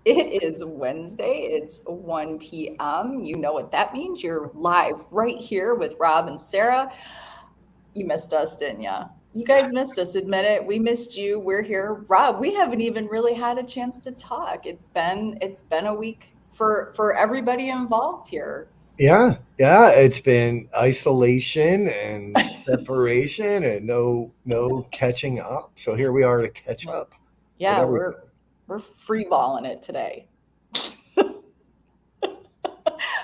It is Wednesday. It's 1 p.m. You know what that means. You're live right here with Rob and Sara. You missed us, didn't you? You guys missed us. Admit it. We missed you. We're here. Rob, we haven't even really had a chance to talk. It's been a week for everybody involved here. Yeah. It's been isolation and separation and no catching up. So here we are to catch up with Yeah, everything. we're free balling it today.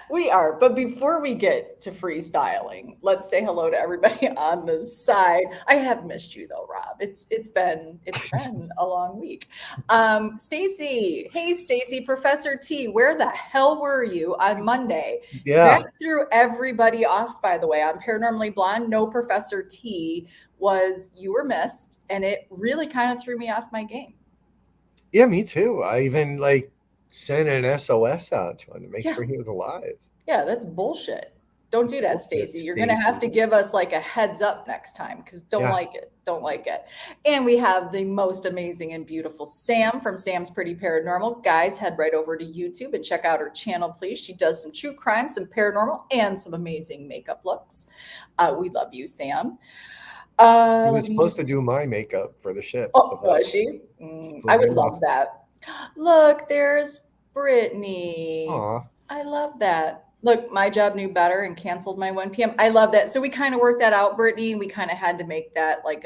We are. But before we get to freestyling, let's say hello to everybody on the side. I have missed you though, Rob. It's been a long week. Stacy, hey Stacy, Professor T, where the hell were you on Monday? That Yeah, threw everybody off, by the way. On Paranormally Blonde, no Professor T was you were missed, and it really kind of threw me off my game. yeah, me too. I even sent an SOS out to him to make Yeah, sure he was alive. yeah, that's bullshit. Don't do that, Bullshit, Stacy. You're gonna have Stacy. to give us like a heads up next time because don't Yeah, like it. Don't like it. And we have the most amazing and beautiful Sam from Sam's Pretty Paranormal. Guys, head right over to YouTube and check out her channel, please. She does some true crime, some paranormal, and some amazing makeup looks. We love you, Sam. he was Let me supposed to just. do my makeup for the ship, Oh, but was she? I flew would off. love that. Look, there's Brittany. Aw, I love that. Look, my job knew better and canceled my 1 p.m. I love that. So we kind of worked that out, Brittany. We kind of had to make that like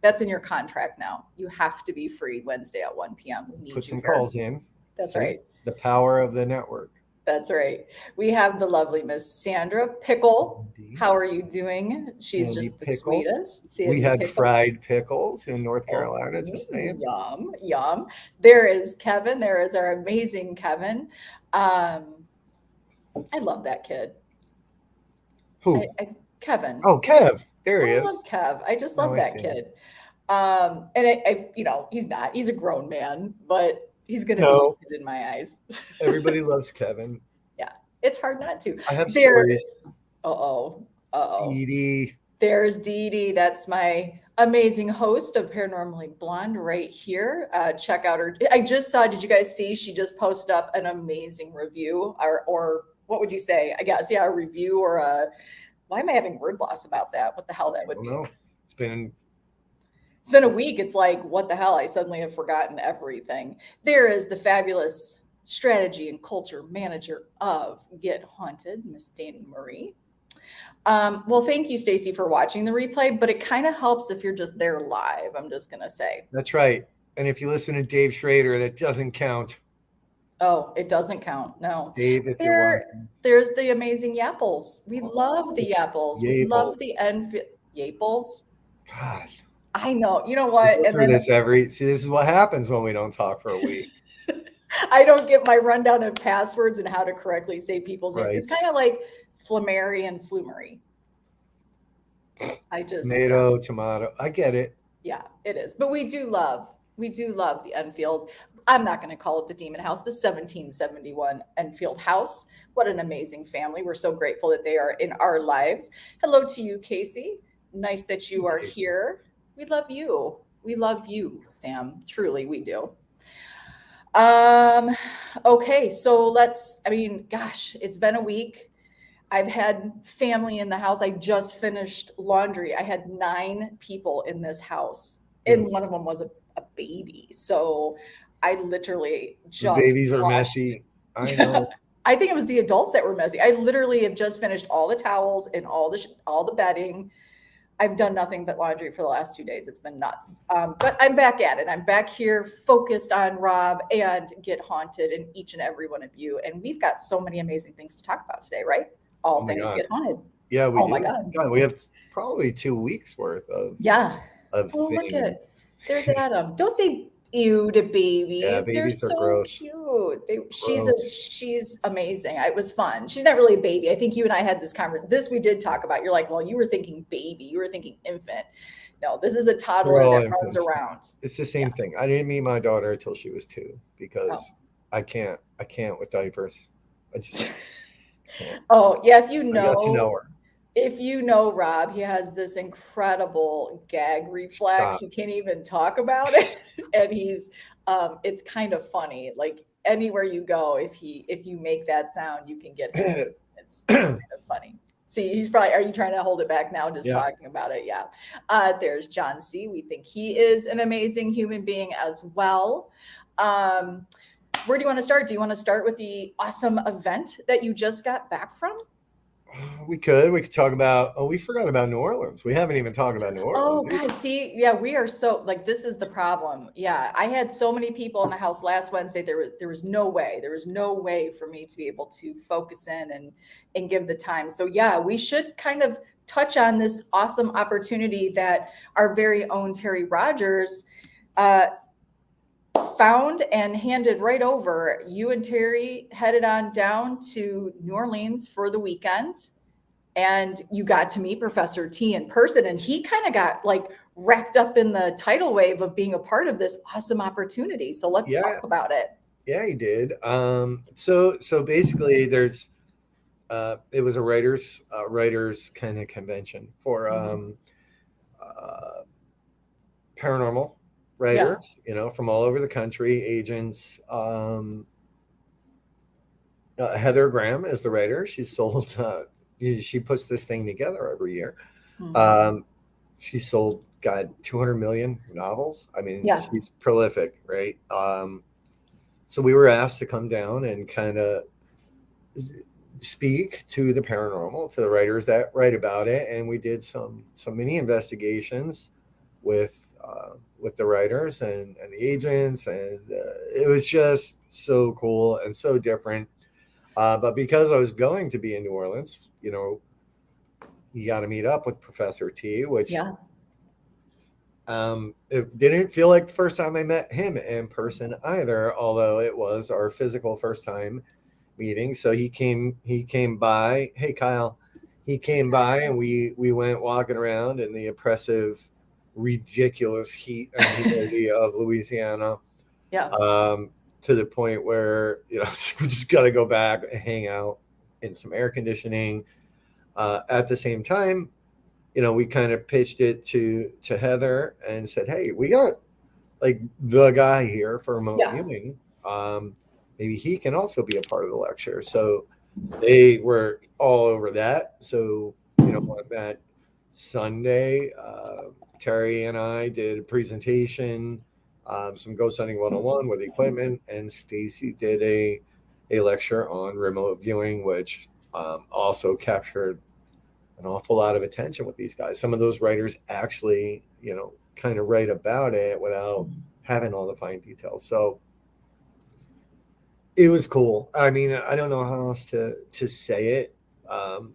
that's in your contract now. You have to be free Wednesday at 1 p.m. We put need you some here. calls in. That's See right. the power of the network. That's right. We have the lovely Miss Sandra Pickle. Indeed. How are you doing? She's Sandy just the Pickle. sweetest. We Sandy had Pickle. fried pickles in North Oh, Carolina, just saying. yum, yum. There is Kevin. There is our amazing Kevin. Um, I love that kid. Who? Kevin. Oh, Kev. There he I love is. Kev. I just Oh, love I that see him. kid. He's not. He's a grown man, but he's gonna be a No, kid in my eyes. everybody loves Kevin. Yeah, it's hard not to. I have There. stories. Uh-oh. Uh-oh. Dee Dee. There's Dee Dee. That's my amazing host of Paranormally Blonde right here. Check out her. I just saw, did you guys see? She just posted up an amazing review, or what would you say? I guess, yeah, a review or why am I having word loss about that? What the hell that I would don't be? know. It's been It's been a week. It's like, what the hell? I suddenly have forgotten everything. There is the fabulous strategy and culture manager of Get Haunted, Miss Danny Marie. Well, thank you, Stacy, for watching the replay, but it kind of helps if you're just there live. I'm just gonna say. that's right. And if you listen to Dave Schrader, that doesn't count. Oh, it doesn't count. No. Dave, if you're There, watching. there's the amazing Yapples. We love Oh, the Yapples. We love Yables. the Enfield Yaples. God. I know. You know We what? go And through then this every see, this is what happens when we don't talk for a week. I don't get my rundown of passwords and how to correctly say people's names. It's Right. kind of like Flamery and Flumery. I just, Tomato, tomato. I get it. yeah, it is. But we do love the Enfield. I'm not going to call it the Demon House, the 1771 Enfield House. What an amazing family. We're so grateful that they are in our lives. Hello to you, Casey. Nice that you are Casey. here. We love you. We love you, Sam. Truly, we do. Um, okay, so I mean, gosh, it's been a week. I've had family in the house. I just finished laundry. I had 9 people in this house, and Good. one of them was a baby. So I literally The just babies are washed. messy. I know. I think it was the adults that were messy. I literally have just finished all the towels and all the bedding. I've done nothing but laundry for the last 2 days. It's been nuts. But I'm back at it. I'm back here focused on Rob and Get Haunted and each and every one of you. And we've got so many amazing things to talk about today, right? Oh All my things God. Get Haunted. Yeah, we Oh my do. God. God, we have probably 2 weeks worth Yeah. of Oh, look things. at there's Adam. Don't say ew to Yeah, babies. They're babies are so gross. cute. Gross. She's amazing. It was fun. She's not really a baby. I think you and I had this conversation. This we did talk about. You're like, well, you were thinking baby. You were thinking infant. No, this is a They're toddler all that runs infants. around. It's the Yeah. same thing. I didn't meet my daughter until she was 2 Oh. because I can't with diapers. I just can't. Oh, yeah. If you I got to know know her. if you know Rob, he has this incredible gag reflex. Stop. You can't even talk about it. And it's kind of funny. Like anywhere you go, if you make that sound, you can get him. It's kind of funny. See, he's probably, are you trying to hold it back now, just Yeah. talking about it? Yeah. There's John C. We think he is an amazing human being as well. Where do you want to start? Do you want to start with the awesome event that you just got back from? We could talk about. Oh, we forgot about New Orleans. We haven't even talked about New Orleans Oh God, either. see, yeah, we are so like this is the problem. Yeah, I had so many people in the house last Wednesday. There was no way. There was no way for me to be able to focus in and give the time. So yeah, we should kind of touch on this awesome opportunity that our very own Terry Rogers uh, found and handed right over. You and Terry headed on down to New Orleans for the weekend and you got to meet Professor T in person, and he kind of got like wrapped up in the tidal wave of being a part of this awesome opportunity. So let's talk Yeah, about it. yeah, he did. So basically, it was a writers kind of convention for Mhm. uh, paranormal Yeah, writers, from all over the country, agents. Heather Graham is the writer. She puts this thing together every year. mhm. Um, she sold, God, 200 million novels. I mean, Yeah, she's prolific, right? So we were asked to come down and kind of speak to the paranormal, to the writers that write about it, and we did some mini investigations with the writers and the agents, and it was just so cool and so different. But because I was going to be in New Orleans, you got to meet up with Professor T, which yeah, it didn't feel like the first time I met him in person either, although it was our physical first time meeting. So he came by. Hey Kyle, he came by and we went walking around in the oppressive, ridiculous heat and humidity of Louisiana. yeah, Um, to the point where we just got to go back and hang out in some air conditioning. At the same time, we kind of pitched it to Heather and said, "Hey, we got like the guy here for remote yeah, viewing. Maybe he can also be a part of the lecture." So they were all over that. So on that Sunday, Terry and I did a presentation, some ghost hunting 101 with equipment, and Stacy did a lecture on remote viewing, which also captured an awful lot of attention with these guys. Some of those writers actually, kind of write about it without mhm. having all the fine details. So it was cool. I mean, I don't know how else to say it.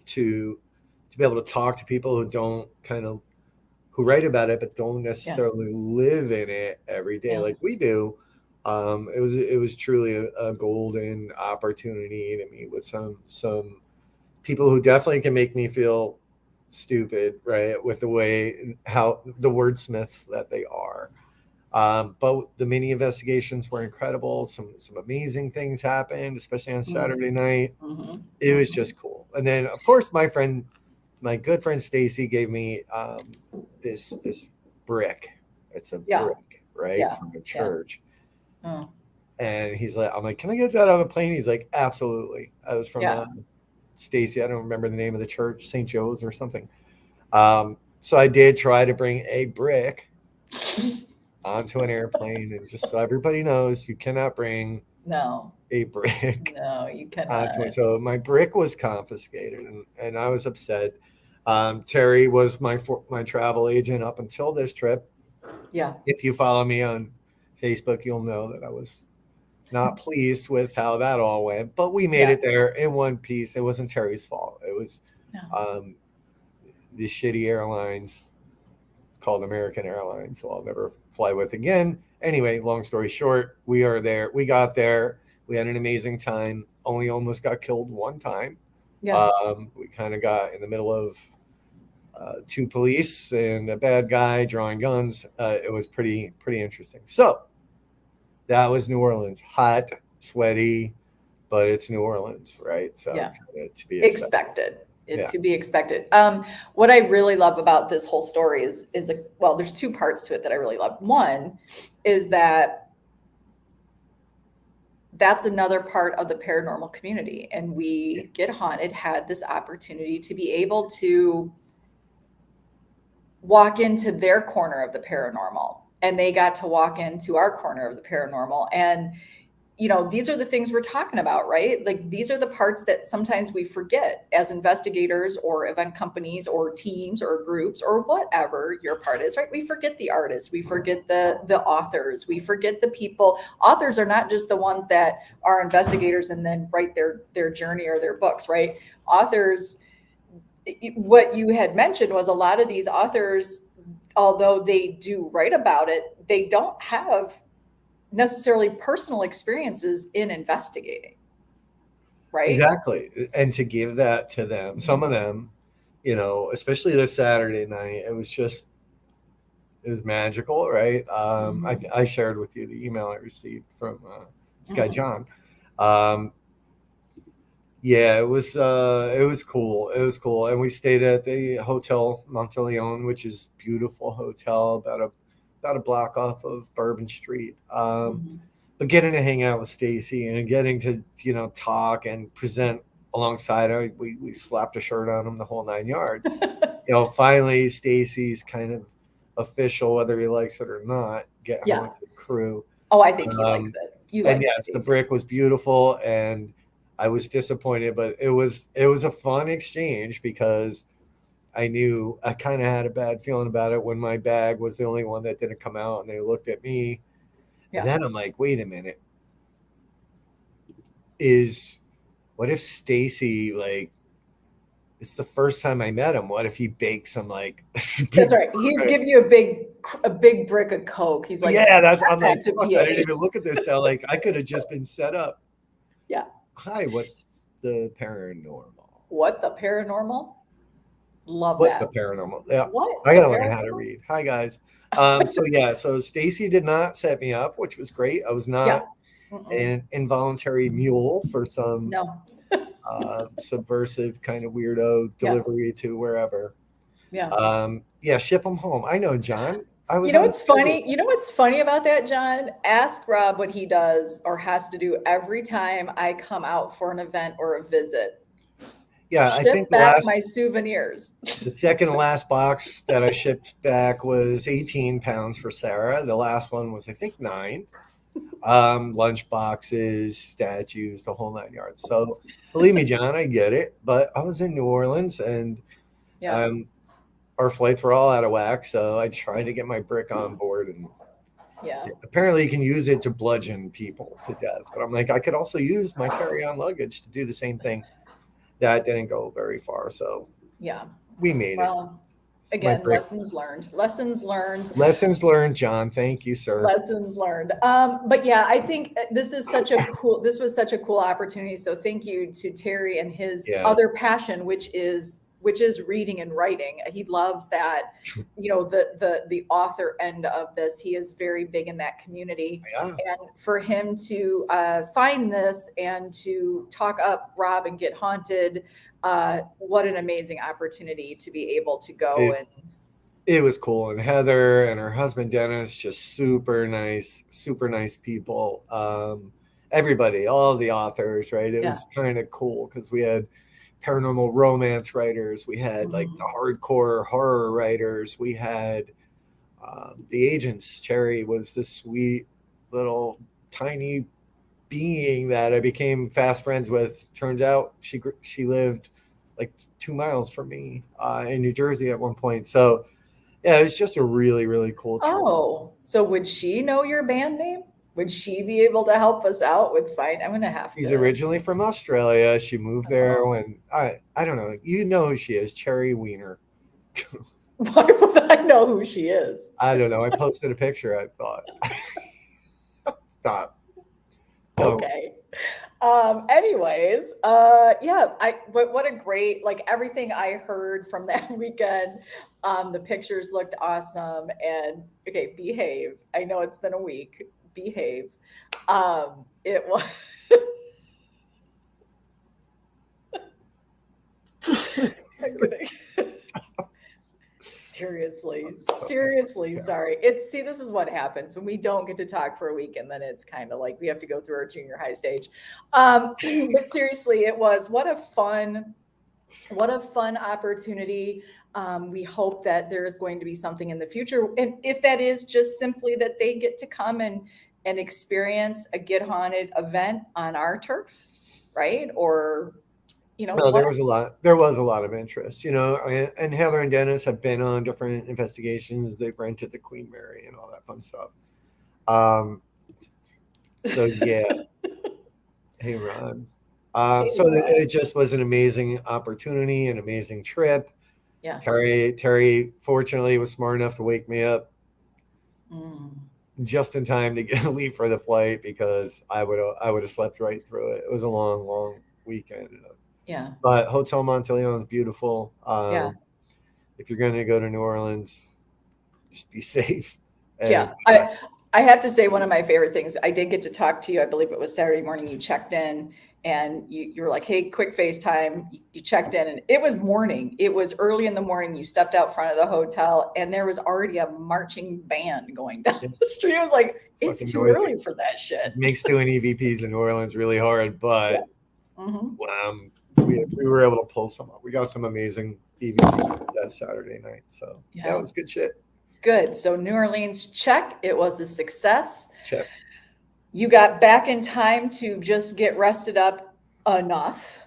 To be able to talk to people who write about it but don't Yeah, necessarily live in it every day yeah, like we do. It was truly a golden opportunity to meet with some people who definitely can make me feel stupid, right? With the way how the wordsmiths that they are. But the mini investigations were incredible. Some amazing things happened, especially on mhm, Saturday night. mhm, It was mhm. just cool. And then, of course, my good friend Stacy, gave me this brick. It's a Yeah, brick, right, yeah, from a yeah. church. Mm, And I'm like, can I get that on the plane? He's like, absolutely. I was from yeah, Stacy. I don't remember the name of the church, St. Joe's or something. So I did try to bring a brick onto an airplane, and just so everybody knows, you cannot bring no, a brick no, you cannot. onto it. So my brick was confiscated, and I was upset. Terry was my travel agent up until this trip. Yeah, If you follow me on Facebook, you'll know that I was not pleased with how that all went, but we made yeah, it there in one piece. It wasn't Terry's fault. It was no, um, the shitty airlines called American Airlines, so I'll never fly with again. Anyway, long story short, we are there. We got there. We had an amazing time. Only almost got killed one time. yeah, We kind of got in the middle of two police and a bad guy drawing guns. It was pretty interesting. So that was New Orleans. Hot, sweaty, but it's New Orleans, right? So yeah. kind of to be expected. Expected. It, Yeah, to be expected. What I really love about this whole story is a, well, there's two parts to it that I really love. One is that that's another part of the paranormal community, and we Get Haunted had this opportunity to be able to walk into their corner of the paranormal, and they got to walk into our corner of the paranormal. And these are the things we're talking about, right? Like, these are the parts that sometimes we forget as investigators or event companies or teams or groups or whatever your part is, right? We forget the artists, we forget the authors, we forget the people. Authors are not just the ones that are investigators and then write their journey or their books, right? Authors, what you had mentioned was a lot of these authors, although they do write about it, they don't have necessarily personal experiences in investigating, right? exactly. And to give that to them, some of them, especially this Saturday night, it was magical, right? Mm-hmm. I shared with you the email I received from this guy Mm-hmm. John. Um, yeah, it was cool. It was cool, and we stayed at the Hotel Monteleone, which is a beautiful hotel about a block off of Bourbon Street. Mm-hmm. But getting to hang out with Stacy and getting to talk and present alongside her, we slapped a shirt on him the whole 9 yards. Finally Stacy's kind of official, whether he likes it or not, getting her Yeah. into the crew. Oh, I think he likes Um, it. You and like it, yes, the Stacey. brick was beautiful, and I was disappointed, but it was a fun exchange because I knew I kind of had a bad feeling about it when my bag was the only one that didn't come out, and they looked at me, and Yeah. then I'm like, wait a minute, is what if Stacy, like, it's the first time I met him? What if he bakes some like a That's big right. He's brick? giving you a big brick of Coke. He's like, Yeah, take that's I'm that like, back to fuck, I didn't VA. even look at this now. Like I could have just been set up. Yeah. Hi, what's the paranormal? What the paranormal? Love What the that. paranormal? Yeah, What I the gotta learn how to paranormal? read. Hi guys. So yeah, so Stacy did not set me up, which was great. I was Yeah. not Mm-mm. an involuntary mule for some No. subversive kind of weirdo Yeah. delivery to wherever. Yeah. Yeah, ship them home. I know, John. I You was know on what's schedule. funny? You know what's funny about that, John? Ask Rob what he does or has to do every time I come out for an event or a visit. Yeah, I think Ship back my souvenirs. the second to last box that I shipped back was 18 pounds for Sarah. The last one was, I think, 9. Lunch boxes, statues, the whole 9 yards. So believe me, John, I get it. But I was in New Orleans, and Yeah. um, our flights were all out of whack. So I tried to get my brick on board, and Yeah. apparently you can use it to bludgeon people to death. But I'm like, I could also use my carry-on luggage to do the same thing. That didn't go very far, so Yeah. we made it. Well, My again, brick. lessons learned. Lessons learned. Lessons learned, John. Thank you, sir. Lessons learned. But yeah, I think this was such a cool opportunity. So thank you to Terry and his Yeah. other passion, which is reading and writing. He loves that, the author end of this. He is very big in that community. Yeah. And for him to find this and to talk up Rob and Get Haunted, what an amazing opportunity to be able to go It and it was cool. And Heather and her husband Dennis, just super nice people. Everybody, all the authors, right? It yeah. was kind of cool because we had paranormal romance writers, we had like the Mhm. hardcore horror writers, we had the agents. Cherry was this sweet little tiny being that I became fast friends with. Turns out she lived like 2 miles from me in New Jersey at one point. So yeah, it was just a really cool trip. Oh, so would she know your band name? Would she be able to help us out with I'm gonna have She's to. originally from Australia. She moved there Oh, when I don't know. You know who she is, Cherry Wiener. why would I know who she is? I don't know. I posted a picture. I thought, stop, don't. Okay. Anyways, yeah, but what a great, like, everything I heard from that weekend. The pictures looked awesome, and okay, behave. I know it's been a week. Behave. It was I'm gonna seriously sorry. It's see, this is what happens when we don't get to talk for a week, and then it's kind of like we have to go through our junior high stage. But seriously, it was what a fun opportunity. We hope that there is going to be something in the future. And if that is just simply that they get to come and experience a Get Haunted event on our turf, right? Or, No, what? there was a lot of interest, and Heather and Dennis have been on different investigations. They've rented the Queen Mary and all that fun stuff. Um, so yeah, hey Ron. Hey, So Rob. it just was an amazing opportunity, an amazing trip. Yeah. Terry fortunately was smart enough to wake me up Mm, just in time to get leave for the flight because I would have slept right through it. It was a long weekend. yeah. But Hotel Monteleone is beautiful. Yeah. If you're going to go to New Orleans, just be safe. And Yeah. I have to say one of my favorite things. I did get to talk to you. I believe it was Saturday morning. You checked in and you were like, "Hey, quick FaceTime." You checked in and it was morning. It was early in the morning. You stepped out front of the hotel and there was already a marching band going down it's the street. I was like, "It's fucking too noisy. early for that shit." Makes doing EVPs in New Orleans really hard, Yeah. but Hmm. we were able to pull some up. We got some amazing EVPs that Saturday night. So yeah, it Yeah. was good shit. Good. So New Orleans check. It was a success. Check. You got back in time to just get rested up enough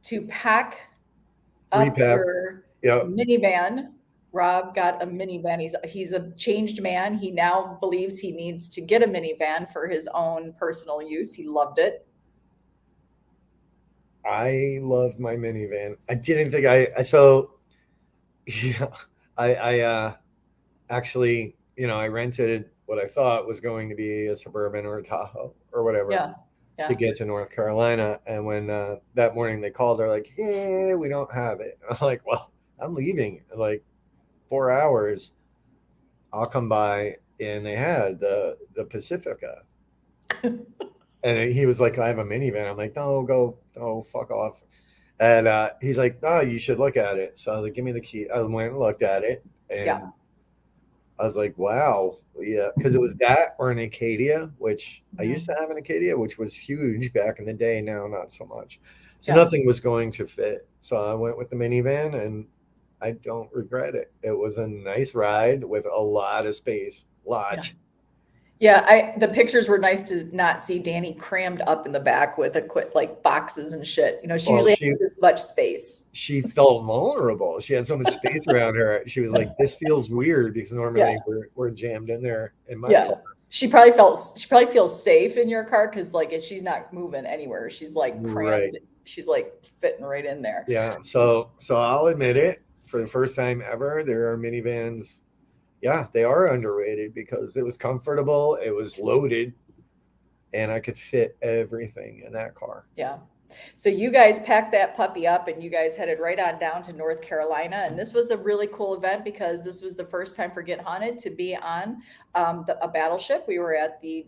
to pack up Repack. your Yep. minivan. Rob got a minivan. He's a changed man. He now believes he needs to get a minivan for his own personal use. He loved it. I loved my minivan. I didn't think I so yeah, I actually, I rented what I thought was going to be a Suburban or a Tahoe or whatever Yeah. to Yeah. get to North Carolina. And when that morning they called, they're like, "Hey, we don't have it." I'm like, "Well, I'm leaving in like 4 hours. I'll come by." And they had the Pacifica, and he was like, "I have a minivan." I'm like, "No, go, oh, fuck off." And he's like, "No, you should look at it." So I was like, "Give me the key." I went and looked at it, Yeah. and I was like, wow, yeah, because it was that or an Acadia, which I used Mhm. to have an Acadia, which was huge back in the day. Now, not so much. So Yeah. nothing was going to fit. So I went with the minivan, and I don't regret it. It was a nice ride with a lot of space, Yeah. lot. Yeah. The pictures were nice to not see Danny crammed up in the back with like boxes and shit. She Well, usually has this much space. she felt vulnerable. She had so much space around her. She was like, "This feels weird," because Yeah. normally we're jammed in there in my Yeah. car. She probably feels safe in your car because like if she's not moving anywhere. She's like crammed. Right. She's like fitting right in there. Yeah, so I'll admit it. For the first time ever, there are minivans. Yeah, they are underrated because it was comfortable, it was loaded, and I could fit everything in that car. Yeah. So you guys packed that puppy up and you guys headed right on down to North Carolina. And this was a really cool event because this was the first time for Get Haunted to be on a battleship. We were at the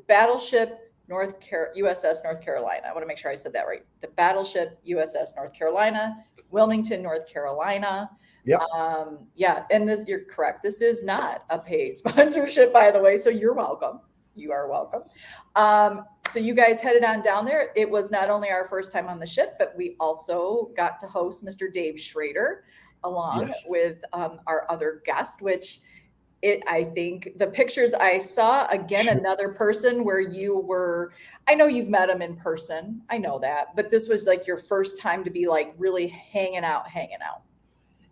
battleship USS North Carolina. I want to make sure I said that right. The battleship USS North Carolina, Wilmington, North Carolina. Yep. Yeah, and you're correct. This is not a paid sponsorship, by the way. So you're welcome. You are welcome. So you guys headed on down there. It was not only our first time on the ship, but we also got to host Mr. Dave Schrader along Yes. with our other guest, which I think the pictures I saw again, another person where I know you've met him in person. I know that, but this was like your first time to be like really hanging out, hanging out.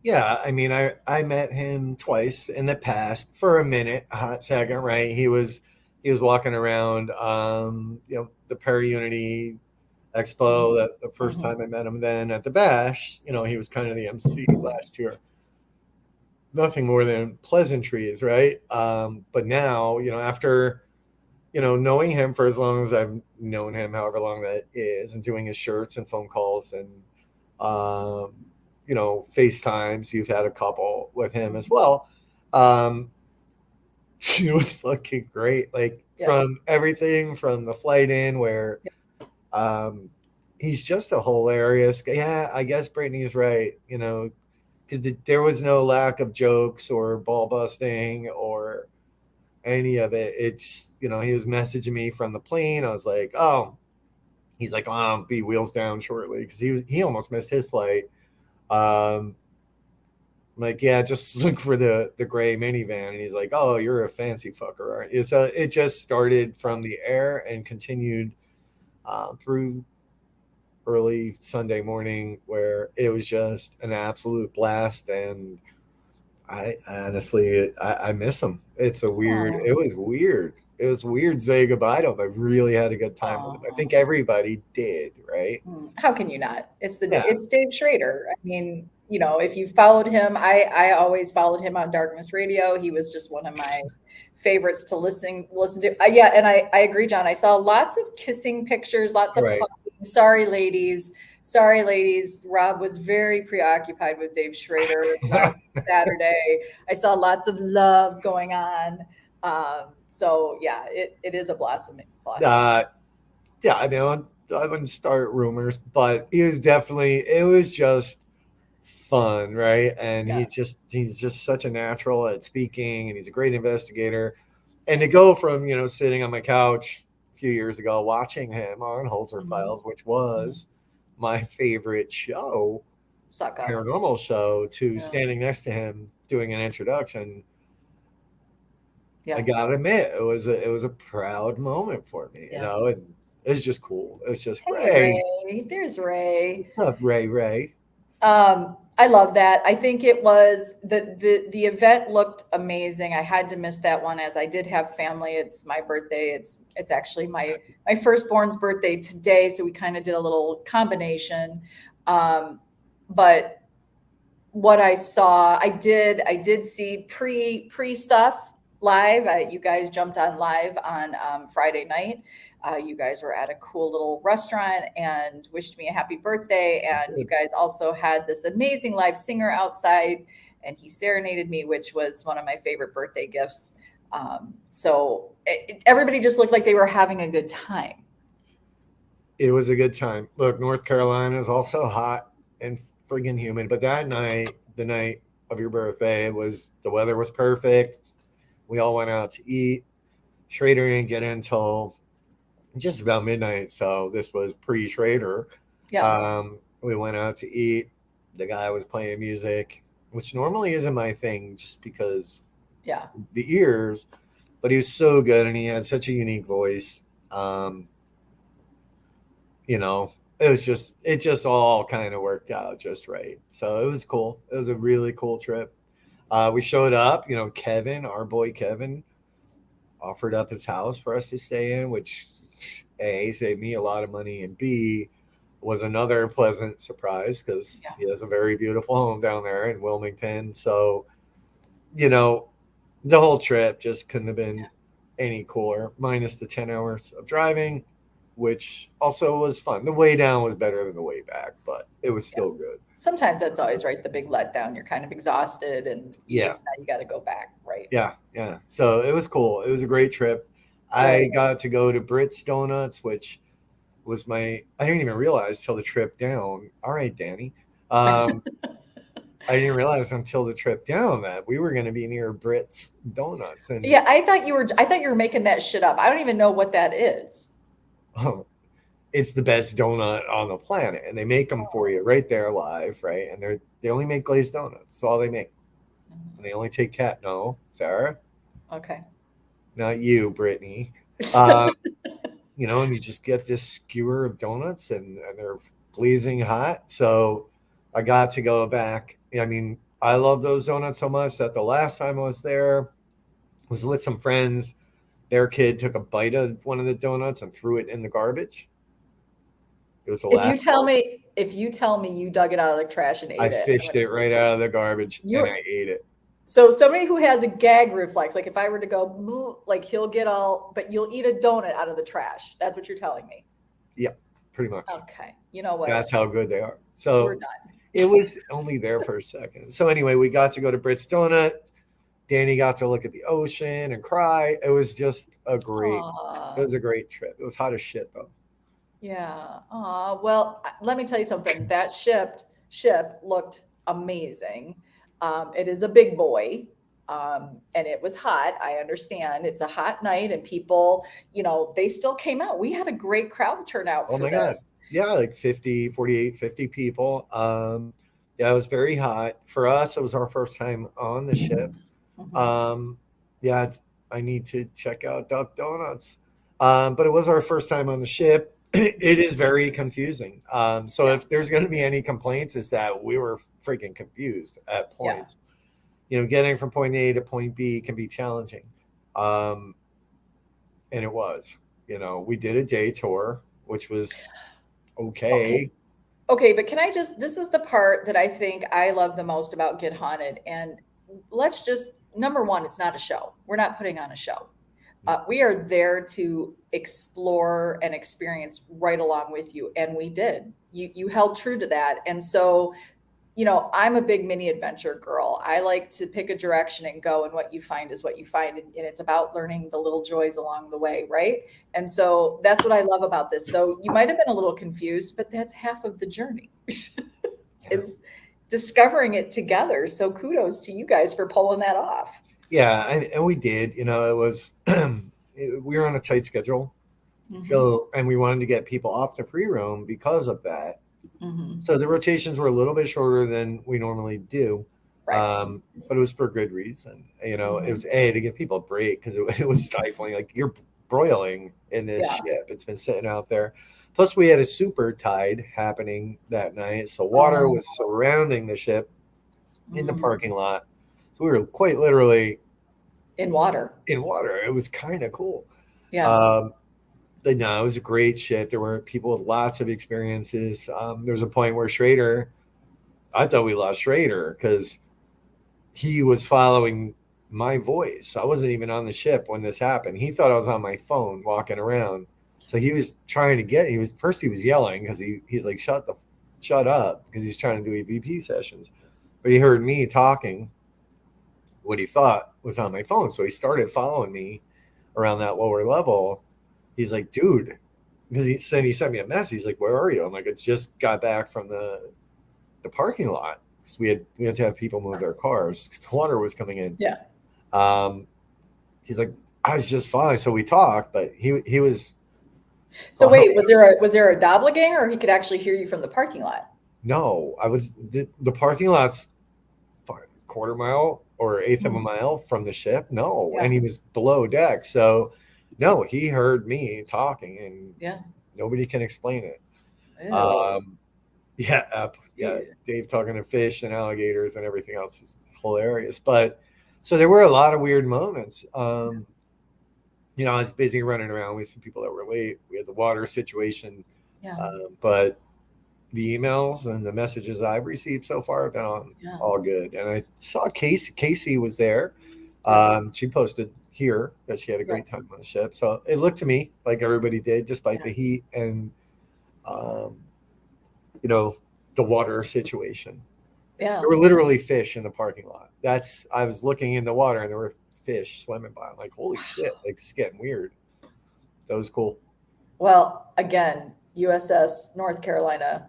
Yeah, I mean, I met him twice in the past for a minute, a hot second, right? He was walking around, the Perry Unity Expo. Mhm. That the first Mhm. time I met him, then at the Bash, he was kind of the MC last year. Nothing more than pleasantries, right? But now, after knowing him for as long as I've known him, however long that is, and doing his shirts and phone calls and um, FaceTimes, you've had a couple with him as well. Um, it was fucking great. Like Yeah. from everything from the flight in where um, he's just a hilarious guy. Yeah, I guess Brittany's right. Because there was no lack of jokes or ball busting or any of it. It's he was messaging me from the plane. I was like, oh, he's like, oh, I'll be wheels down shortly because he almost missed his flight. Um, I'm like, yeah, just look for the gray minivan, and he's like, oh, you're a fancy fucker, aren't you? So it just started from the air and continued through early Sunday morning, where it was just an absolute blast. And I honestly, I miss him. Oh, It was weird. It was weird saying goodbye to him. I really had a good time with him. I think oh. everybody did, right? How can you not? Yeah. It's Dave Schrader. I mean, if you followed him, I always followed him on Darkness Radio. He was just one of my favorites to listen to. Yeah, and I agree, John. I saw lots of kissing pictures, lots All of right. hugging. Sorry, ladies. Sorry, ladies. Rob was very preoccupied with Dave Schrader last Saturday. I saw lots of love going on. So yeah, it is a blossoming. uh, yeah, I mean, I wouldn't start rumors, but it was just fun, right? And Yeah, he's just such a natural at speaking, and he's a great investigator. And yeah. to go from sitting on my couch a few years ago watching him on Holzer Mhm, Files, which mhm. was my favorite show, Suck up. paranormal show, to Yeah, standing next to him doing an introduction, I yeah, gotta admit it was a proud moment for me, yeah. and it's just cool. It's just Hey, Ray. Ray. There's Ray. What's up, Ray? Ray. I love that. I think it was the event looked amazing. I had to miss that one as I did have family. It's my birthday. It's actually my firstborn's birthday today, so we kind of did a little combination. Um, but what I saw, I did see pre stuff live. You guys jumped on live on Friday night. You guys were at a cool little restaurant and wished me a happy birthday. And you guys also had this amazing live singer outside, and he serenaded me, which was one of my favorite birthday gifts. Everybody just looked like they were having a good time. It was a good time. Look, North Carolina is also hot and friggin' humid, but that night, the night of your birthday, the weather was perfect. We all went out to eat. Schrader didn't get in until just about midnight, so this was pre Schrader. Yeah, We went out to eat. The guy was playing music, which normally isn't my thing, just because yeah, the ears. But he was so good, and he had such a unique voice. You know, it just all kind of worked out just right. So it was cool. It was a really cool trip. We showed up. Kevin, our boy Kevin, offered up his house for us to stay in, which A, saved me a lot of money, and B, was another pleasant surprise because yeah, he has a very beautiful home down there in Wilmington. So, you know, the whole trip just couldn't have been any cooler, minus the 10 hours of driving, which also was fun. The way down was better than the way back, but it was yeah. still good. Sometimes that's always right. The big letdown. You're kind of exhausted, and Yeah. now you got to go back, right? Yeah. Yeah. So it was cool. It was a great trip. Good. I got to go to Brits Donuts, which I didn't even realize till the trip down. All right, Danny. Um, I didn't realize until the trip down that we were going to be near Brits Donuts. And Yeah, I thought you were making that shit up. I don't even know what that is. oh, it's the best donut on the planet. And they make them for you right there live, right? And they only make glazed donuts. That's all they make. And they only take cat. No, Sarah, Okay. not you, Brittany. And you just get this skewer of donuts, and they're blazing hot. So I got to go back. I mean, I love those donuts so much that the last time I was there was with some friends. Their kid took a bite of one of the donuts and threw it in the garbage. It was the If you last tell one. me if you tell me you dug it out of the trash and I ate it, I'm fished gonna it right kick you. out of the garbage and You're I ate it. so somebody who has a gag reflex, like if I were to go, "Bleh," like he'll get all, but you'll eat a donut out of the trash. That's what you're telling me. Yeah, pretty much. Okay. You know what? That's how good they are. We're So done. it was only there for a second. So anyway, we got to go to Brits Donut. Danny got to look at the ocean and cry. It was just it Aw. was a great trip. It was hot as shit though. Yeah. Well, let me tell you something. That ship looked amazing. It is a big boy. And it was hot. I understand it's a hot night and people, they still came out. We had a great crowd turnout Oh for my God. this. Yeah, like 50, 48, 50 people. Yeah, it was very hot. For us, it was our first time on the ship. Mhm. Um, yeah, I need to check out Duck Donuts. But it was our first time on the ship. It is very confusing. So Yeah. if there's going to be any complaints, is that we were freaking confused at Yeah. points. Getting from point A to point B can be challenging. Um, and it was. We did a day tour, which was Okay. okay. Okay, but can I just this is the part that I think I love the most about Get Haunted. And let's just number one, it's not a show. We're not putting on a show. We are there to explore and experience right along with you. And we did. You held true to that. And so I'm a big mini adventure girl. I like to pick a direction and go, and what you find is what you find. And it's about learning the little joys along the way, right? And so that's what I love about this. So you might have been a little confused, but that's half of the journey Yeah. is discovering it together. So kudos to you guys for pulling that off. Yeah, and we did. It was we were on a tight schedule, Hmm. so and we wanted to get people off the free roam because of that. Hmm. So the rotations were a little bit shorter than we normally do, Right. but it was for good reason. It Hmm. was a to give people a break because it was stifling. Like you're broiling in this Yeah. ship. It's been sitting out there. Plus, we had a super tide happening that night, so water Oh, was surrounding the ship in the mm, parking lot. So we were quite literally in water. in water. It was kind of cool. Yeah. Um, but no, it was a great ship. There were people with lots of experiences. There was a point where Schrader, I thought we lost Schrader because he was following my voice. I wasn't even on the ship when this happened. He thought I was on my phone walking around. So he was trying to get. He was yelling because he's like shut up because he's trying to do EVP sessions. But he heard me talking what he thought was on my phone. So he started following me around that lower level. He's like, dude, because he sent me a message. He's like, where are you? I'm like, I just got back from the parking lot because we had to have people move their cars because the water was coming in. Yeah. Um, he's like, I was just fine. So we talked, but he was So uh, wait, was there a doppelganger, or he could actually hear you from the parking lot? no, I was the parking lot's quarter mile or eighth of a Mhm. mile from the ship. No, Yeah. and he was below deck, so no, he heard me talking, and Yeah. nobody can explain it. Ew. Um, yeah, yeah, Ew. Dave talking to fish and alligators and everything else was hilarious. But so there were a lot of weird moments. I was busy running around with some people that were late. We had the water situation, Yeah. but the emails and the messages I've received so far have been Yeah. all good. And I saw Casey. Casey was there. Yep. She posted here that she had a Right. great time on the ship. So it looked to me like everybody did, despite Yeah. the heat and um, you know the water situation. Yeah. There were literally fish in the parking lot. I was looking in the water and there were fish swimming by. I'm like, holy shit! Like it's getting weird. That was cool. Well, again, USS North Carolina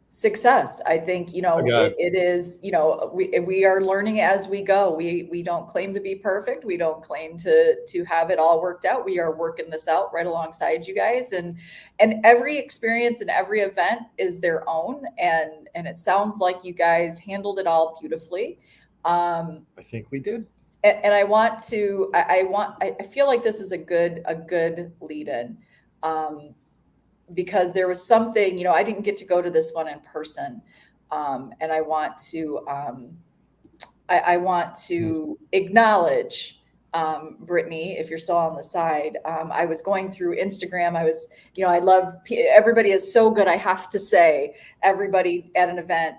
success. I think, I it, got it is, we are learning as we go. We don't claim to be perfect. We don't claim to have it all worked out. We are working this out right alongside you guys. And every experience and every event is their own. And it sounds like you guys handled it all beautifully. Um, I think we did. and I want to I feel like this is a good lead in. Um, because there was something, I didn't get to go to this one in person. And I want to acknowledge, Brittany, if you're still on the side. I was going through Instagram. I love, everybody is so good. I have to say, everybody at an event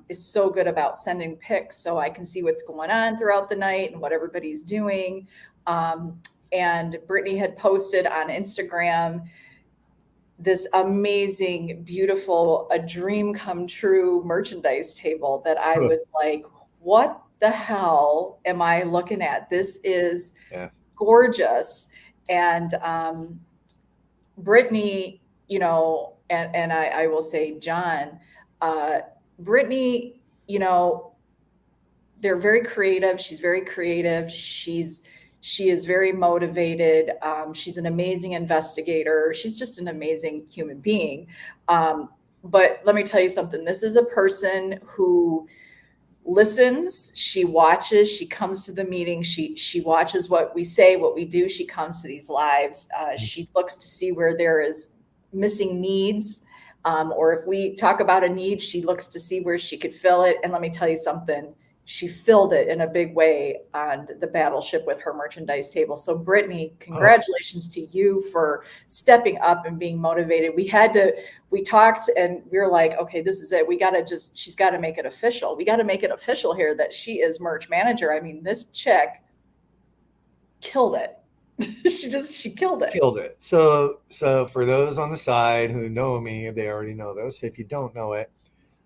is so good about sending pics so I can see what's going on throughout the night and what everybody's doing. Um, and Brittany had posted on Instagram this amazing, beautiful, a dream come true merchandise table that I was like, what the hell am I looking at? This is Yeah. gorgeous. And Brittany and I will say, John, uh, Brittany, you know, they're very creative. She's very creative. She is very motivated. She's an amazing investigator. She's just an amazing human being. Um, but let me tell you something. This is a person who listens, she watches, she comes to the meeting, she watches what we say, what we do, she comes to these lives, she looks to see where there is missing needs, or if we talk about a need, she looks to see where she could fill it. And let me tell you something, she filled it in a big way on the battleship with her merchandise table. So Brittany, Oh, congratulations to you for stepping up and being motivated. We talked and we were like, okay, this is it. We got to just, she's got to make it official. We got to make it official here that she is merch manager. I mean, this chick killed it. She killed it. killed it. So for those on the side who know me, they already know this. If you don't know it,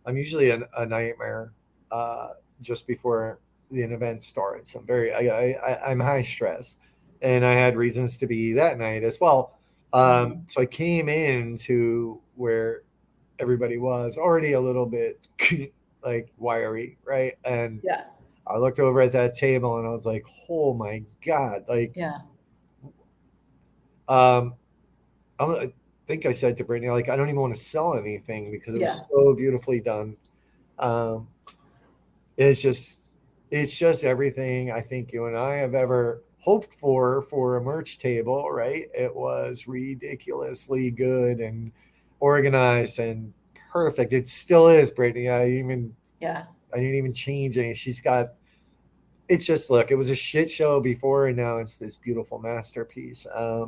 I'm usually a nightmare uh, just before the event starts. I'm high stress, and I had reasons to be that night as well. Mhm. So I came in to where everybody was already a little bit like wiry, right? And Yeah. I looked over at that table and I was like, "Oh my god!" Like, Yeah. um, I think I said to Brittany, like, I don't even want to sell anything because it Yeah. was so beautifully done. Um, it's just it's just everything I think you and I have ever hoped for a merch table, right? It was ridiculously good and organized and perfect. It still is, Brittany. Yeah. I didn't even change any. She's got it's just look, it was a shit show before and now it's this beautiful masterpiece. Yeah.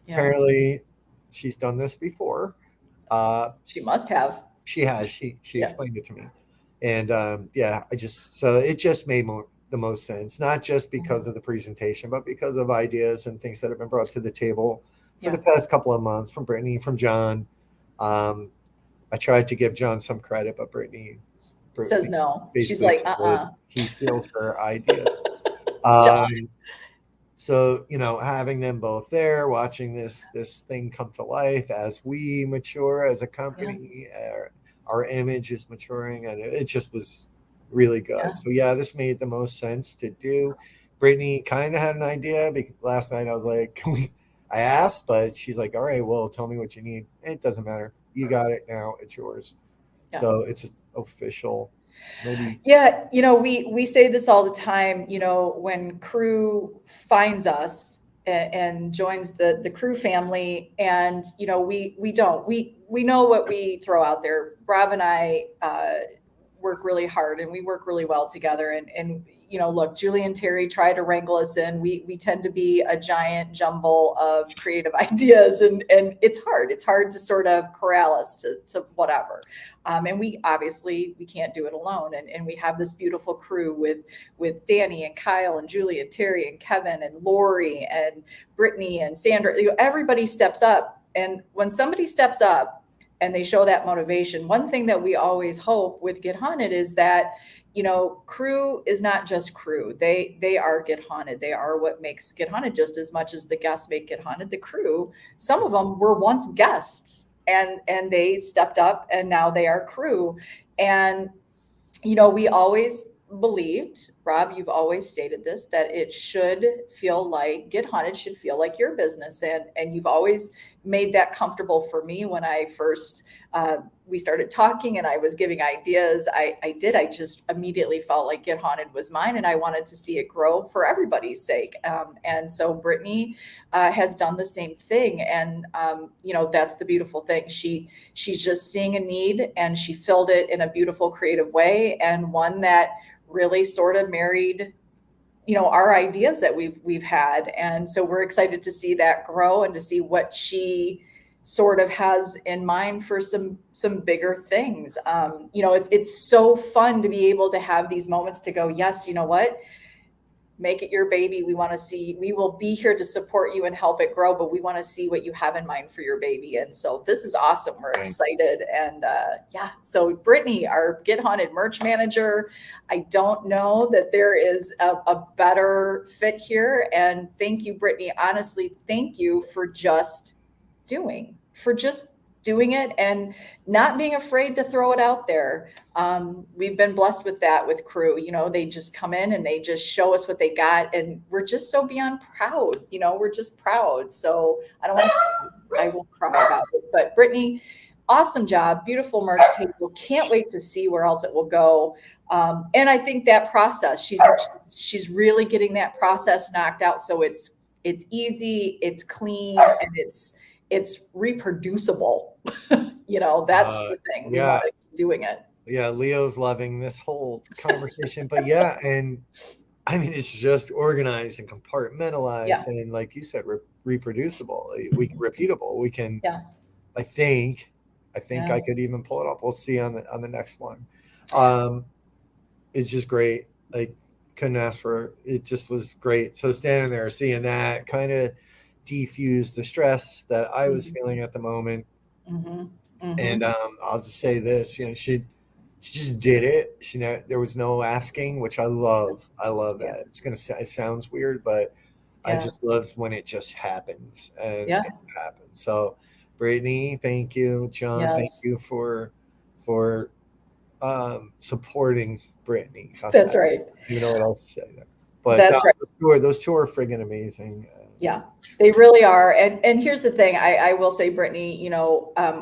Apparently she's done this before. Uh, She must have. she has. She Yeah. explained it to me, and yeah, I just so it just made the most sense, not just Mhm. because of the presentation, but because of ideas and things that have been brought to the table for the Yeah. past couple of months from Brittany, from John. Um, I tried to give John some credit, but Brittany Says no. She's basically like, said he steals her ideas. John. Um, so having them both there, watching this thing come to life as we mature as a Yeah. company, our image is maturing, and it just was really good. Yeah. So yeah, this made the most sense to do. Brittany kind of had an idea because last night I was like, Can we? I asked, but she's like, all right, well, tell me what you need. It doesn't matter. You got it now. It's yours. Yeah. So it's just official. Maybe. Yeah, we say this all the time, when crew finds us and joins the crew family, and we know what we throw out there. Rob and I work really hard and we work really well together. And look, Julie and Terry try to wrangle us in. We tend to be a giant jumble of creative ideas, and it's hard. It's hard to sort of corral us to whatever. And we obviously we can't do it alone. And we have this beautiful crew with Danny and Kyle and Julie and Terry and Kevin and Lori and Brittany and Sandra. Everybody steps up. And when somebody steps up and they show that motivation, one thing that we always hope with Get Haunted is that crew is not just crew. They are Get Haunted. They are what makes Get Haunted, just as much as the guests make Get Haunted. The crew, some of them were once guests, and they stepped up and now they are crew. And we always believed, Rob, you've always stated this, that it should feel like Get Haunted should feel like your business. And you've always made that comfortable for me. When I first we started talking and I was giving ideas, I just immediately felt like Get Haunted was mine, and I wanted to see it grow for everybody's sake. And so Brittany has done the same thing. And that's the beautiful thing. She's just seeing a need and she filled it in a beautiful, creative way, and one that really sort of married our ideas that we've had. And so we're excited to see that grow and to see what she sort of has in mind for some bigger things. It's so fun to be able to have these moments to go, yes, you know what, make it your baby. We will be here to support you and help it grow, but we want to see what you have in mind for your baby. And so this is awesome. We're excited. And yeah, so Brittany, our Get Haunted merch manager, I don't know that there is a better fit here. And thank you, Brittany. Honestly, thank you for just doing it and not being afraid to throw it out there. We've been blessed with that with crew. They just come in and they just show us what they got, and we're just so beyond proud. We're just proud. So I won't cry about it. But Brittany, awesome job, beautiful merch table. Can't wait to see where else it will go. And I think that process, she's really getting that process knocked out, so it's easy, it's clean, and it's reproducible. That's the thing. We want Yeah. to keep doing it. Yeah. Leo's loving this whole conversation, but yeah. And I mean, it's just organized and compartmentalized. Yeah, And like you said, reproducible, repeatable. We can, yeah, I think, yeah. I could even pull it off. We'll see on the next one. Um, it's just great. Like, couldn't ask for it. Just was great. So standing there, seeing that kind of defused the stress that I was Mhm, feeling at the moment. mhm, And mhm. I'll just say this, she just did it. There was no asking, which I love. I love Yeah, that. It sounds weird, but I yeah, just love when it just happens and yeah. it happens. So, Brittany, thank you. John, thank Yes, you for supporting Brittany. How's that's that? right. I don't even know what else to say there. But That's right. those two are friggin' amazing. Yeah, they really are. And here's the thing, I will say, Brittany,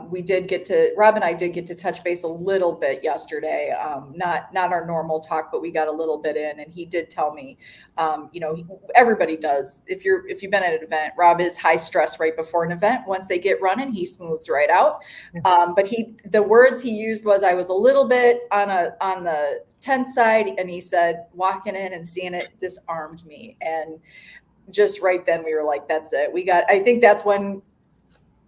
we did get to Rob and I did get to touch base a little bit yesterday. Not our normal talk, but we got a little bit in, and he did tell me, everybody does. If you've been at an event, Rob is high stress right before an event. Once they get running, he smooths right out. Yeah. But the words he used was, I was a little bit on the tense side, and he said walking in and seeing it disarmed me. And just right then we were like, that's it. I think that's when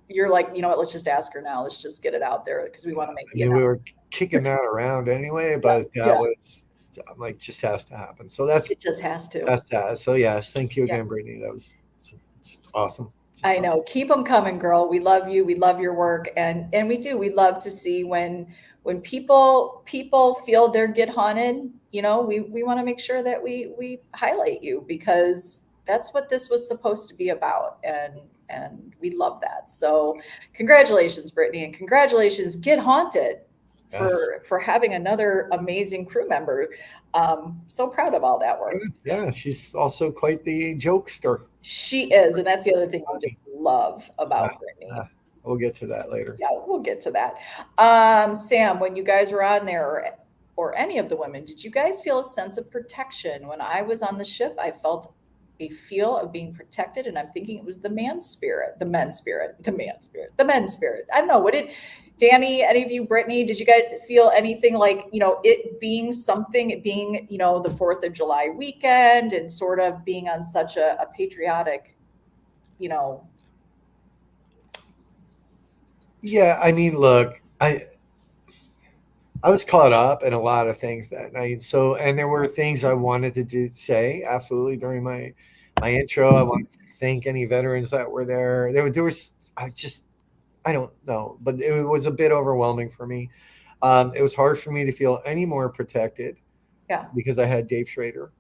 you're like, you know what, let's just ask her now. Let's just get it out there because we want to make I the mean, we were announcement. kicking that around anyway, Yeah, but that yeah, was, I'm like, just has to happen. So that's it just has to. that's that. So yes, thank you Yeah, again, Brittany. That was just awesome. Just I know. Keep them coming, girl. We love you. We love your work, and we do. We love to see when people feel they're get haunted. We want to make sure that we highlight you, because that's what this was supposed to be about, and we love that. So, congratulations, Brittany, and congratulations, Get Haunted, yes. for having another amazing crew member. So proud of all that work. Yeah, she's also quite the jokester. She is, and that's the other thing we just Funny. love Yeah, about yeah. Brittany. We'll get to that later. Yeah, we'll get to that. Sam, when you guys were on there, or any of the women, did you guys feel a sense of protection? When I was on the ship, I felt a feel of being protected, and I'm thinking it was the man spirit, the men spirit, the man spirit, the men spirit. I don't know. What did Danny, any of you, Brittany, did you guys feel anything like, it being something, it being, the 4th of July weekend, and sort of being on such a patriotic, you know, Yeah, I mean, look, I was caught up in a lot of things that night. So, and there were things I wanted to say absolutely during my intro. I wanted to thank any veterans that were there. There was I don't know, but it was a bit overwhelming for me. It was hard for me to feel any more protected yeah. because I had Dave Schrader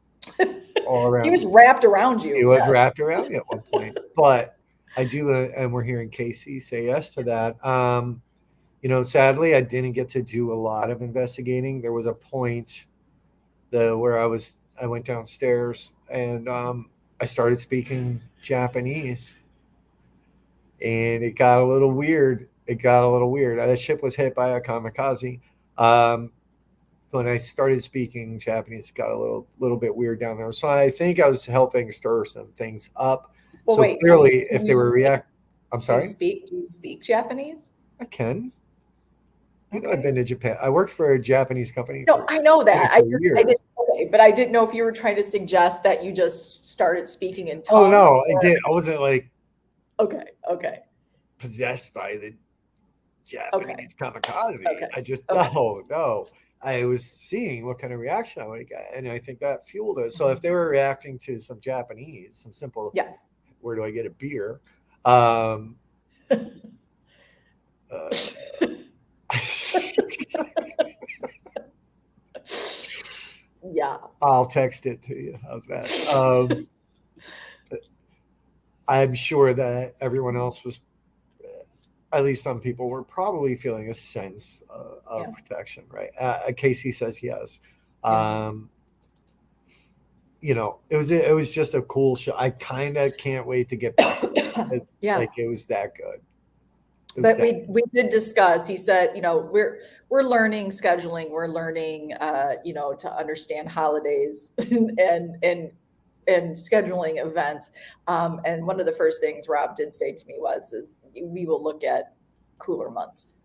all He around was me. wrapped around He you. was Yes. wrapped around me at one point, but I do, and we're hearing Casey say yes to that. Sadly, I didn't get to do a lot of investigating. There was a point where I went downstairs and I started speaking Japanese, and it got a little weird. It got a little weird. That ship was hit by a kamikaze. Um, when I started speaking Japanese, it got a little bit weird down there. So I think I was helping stir some things up. Well, So wait, do you clearly, do if you they were speak react, I'm sorry, do you speak Japanese? I can. I've Okay. been to Japan. I worked for a Japanese company No, for I know that. I just I didn't years. okay, but I didn't know if you were trying to suggest that you just started speaking in Oh tongues, no, I or did. I wasn't like okay, okay, possessed by the okay, Japanese kamikaze. okay, I just okay. no. I was seeing what kind of reaction I would get, and I think that fueled it. So if Mhm. they were reacting to some Japanese, some simple, Yeah. where do I get a beer? Um, uh, Yeah. I'll text it to you. How's that? I'm sure that everyone else was at least some people were probably feeling a sense of Yeah. protection, right? Casey says yes. Yeah. Um, it was just a cool show. I kind of can't wait to get back. Yeah. Like it was that good. It was But that. we did discuss, he said, we're learning scheduling, we're learning, to understand holidays and scheduling events. And one of the first things Rob did say to me is we will look at cooler months.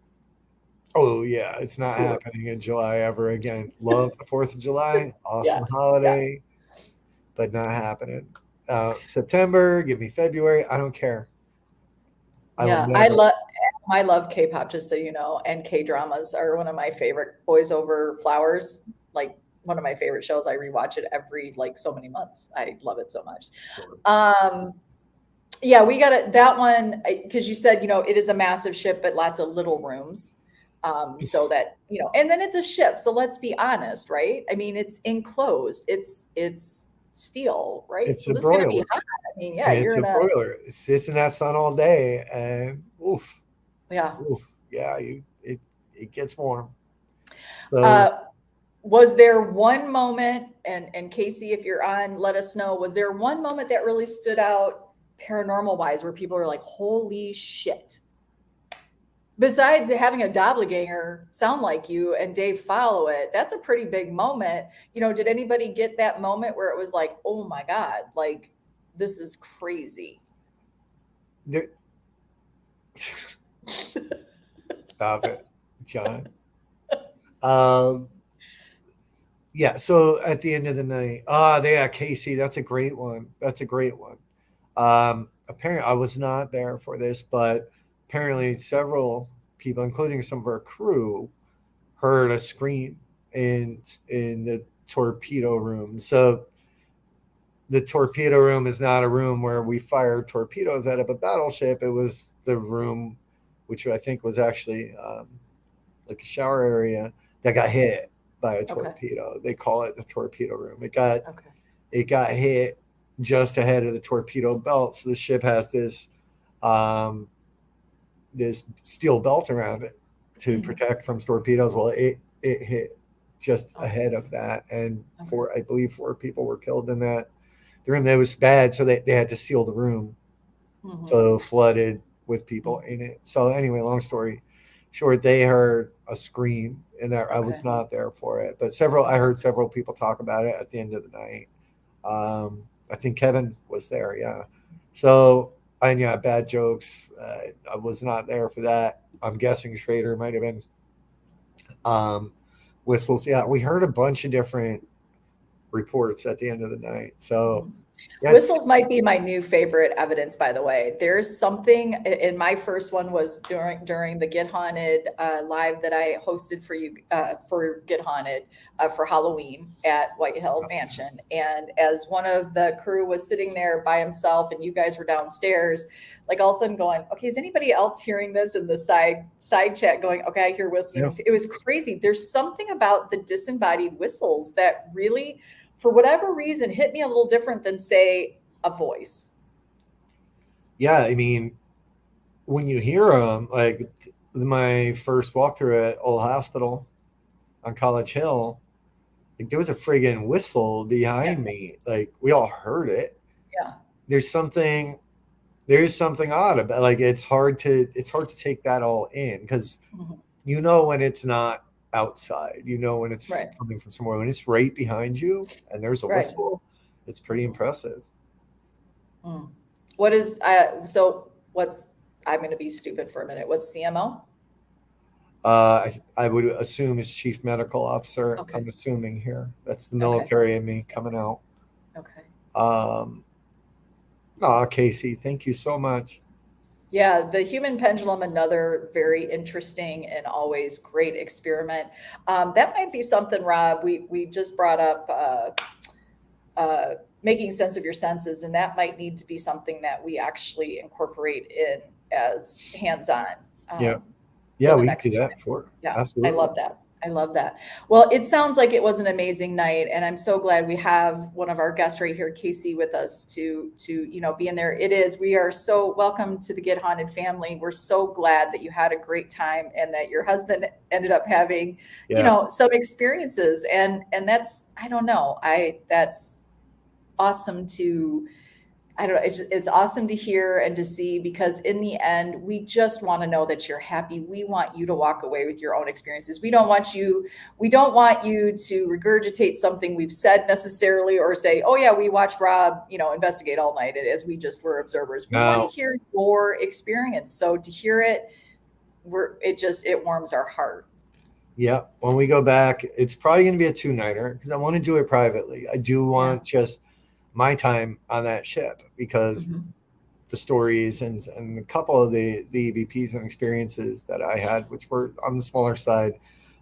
Oh yeah, it's not Cooler. happening in July ever again. Love the 4th of July, Yeah. awesome Yeah. holiday, but not happening. September, give me February. I don't care. I will Yeah. never. I love K-pop, just so you know, and K-dramas are one of my favorite. Boys Over Flowers, like one of my favorite shows. I rewatch it every like so many months. I love it so much. Sure. Um, yeah, we got it. That one, because you said, it is a massive ship, but lots of little rooms. So that, and then it's a ship. So let's be honest, right? I mean, it's enclosed. It's steel, right? It's So a this is gonna be broiler. hot. I mean, yeah, It's you're a in a broiler. It sits in that sun all day, and oof, yeah. oof, yeah, it gets warm. So Uh, was there one moment, and Casey, if you're on, let us know. Was there one moment that really stood out paranormal wise, where people are like, "Holy shit"? Besides having a doppelganger sound like you and Dave follow it, that's a pretty big moment. Did anybody get that moment where it was like, oh my God, like this is crazy? there, stop it, John. Um, yeah. So at the end of the night, yeah, Casey, that's a great one. That's a great one. Apparently, I was not there for this, but apparently, several people, including some of our crew, heard a scream in the torpedo room. So the torpedo room is not a room where we fire torpedoes out of a battleship. It was the room, which I think was actually like a shower area that got hit by a Okay. torpedo. They call it the torpedo room. Okay. It got hit just ahead of the torpedo belt. So the ship has um, this steel belt around it to protect from torpedoes. Well, it hit just Okay. ahead of that, and Okay. I believe four people were killed in that. The room that was bad, so they had to seal the room, Hmm. so flooded with people in it. So anyway, long story short, they heard a scream, and that I was Okay. not there for it, but I Okay. heard several people talk about it at the end of the night. I think Kevin was there, yeah. So, and yeah, bad jokes. I was not there for that. I'm guessing Schrader might have been. Um, Whistles, yeah, we heard a bunch of different reports at the end of the night. So, Mhm. yes, Whistles might be my new favorite evidence, by the way. There's something in my first one was during the Get Haunted live that I hosted for you for Get Haunted for Halloween at White Hill Mansion. And as one of the crew was sitting there by himself and you guys were downstairs, like all of a sudden going, okay, is anybody else hearing this in the side chat going, okay, I hear yeah, whistling too. It was crazy. There's something about the disembodied whistles that really, for whatever reason, hit me a little different than, say, a voice. yeah. I mean, when you hear them, like my first walkthrough at Old Hospital on College Hill, like there was a friggin' whistle Yeah, behind me. Like we all heard it. yeah, There's something there's something odd about, like, it's hard to take that all in, because mhm, when it's not outside, when it's right, coming from somewhere, when it's right behind you and there's a right. whistle, it's pretty impressive. Mm. What is so? What's I'm going to be stupid for a minute. What's CMO? I would assume as chief medical officer. Okay, I'm assuming here that's the okay, military in me coming out. okay. um Casey, thank you so much. Yeah, the human pendulum, another very interesting and always great experiment. That might be something, Rob. We just brought up making sense of your senses, and that might need to be something that we actually incorporate in as hands-on Yeah, for yeah, the we can do next that, time. sure, Yeah, I absolutely. love that. I love that. Well, it sounds like it was an amazing night, and I'm so glad we have one of our guests right here, Casey, with us to be in there. It is. We are so welcome to the Get Haunted family. We're so glad that you had a great time and that your husband ended up having, Yeah. some experiences, and that's I don't know. I that's awesome to I don't know. It's awesome to hear and to see because in the end, we just want to know that you're happy. We want you to walk away with your own experiences. We don't want you to regurgitate something we've said necessarily or say, oh yeah, we watched Rob, investigate all night as we just were observers. We want to Now, hear your experience. So to hear it, it warms our heart. yeah, when we go back, it's probably going to be a two-nighter because I want to do it privately. I do Yeah. want just my time on that ship because Mhm. the stories and a couple of the EVPs and experiences that I had, which were on the smaller side,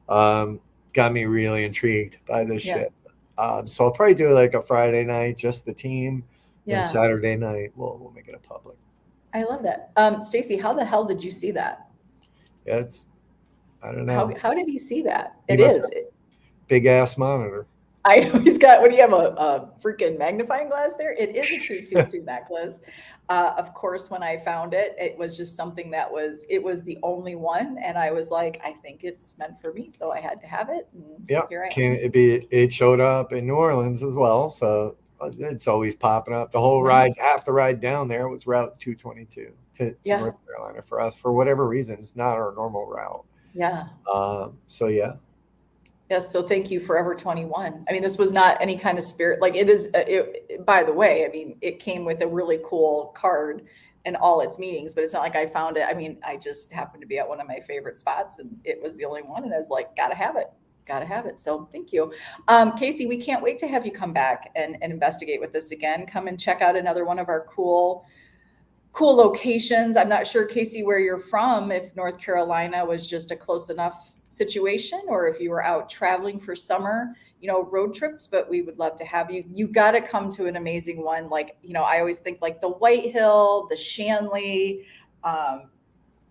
um, got me really intrigued by this Yeah. ship. So I'll probably do like a Friday night, just the team, then Yeah. Saturday night we'll make it a public. I love that. Stacy, how the hell did you see that? Yeah, it's I don't How know. how did he see that? He It must is. have big ass monitor. I know he's got. What do you have? A freaking magnifying glass there? It is a 222 necklace. Of course, when I found it, it was just something it was the only one, and I was like, I think it's meant for me, so I had to have it, and Yeah, here I can am. it be? It showed up in New Orleans as well, so it's always popping up. The whole Yeah, ride, half the ride down there was Route 222 to yeah, North Carolina for us for whatever reason. It's not our normal route. yeah. So yeah, Yes, so thank you, Forever 21. I mean, this was not any kind of spirit, like it is, by the way, I mean, it came with a really cool card and all its meanings, but it's not like I found it. I mean, I just happened to be at one of my favorite spots and it was the only one. And I was like, gotta have it, gotta have it. So thank you. Casey, we can't wait to have you come back and investigate with us again. Come and check out another one of our cool locations. I'm not sure, Casey, where you're from, if North Carolina was just a close enough situation or if you were out traveling for summer, road trips, but we would love to have you. You got to come to an amazing one. Like, I always think like the White Hill, the Shanley, um,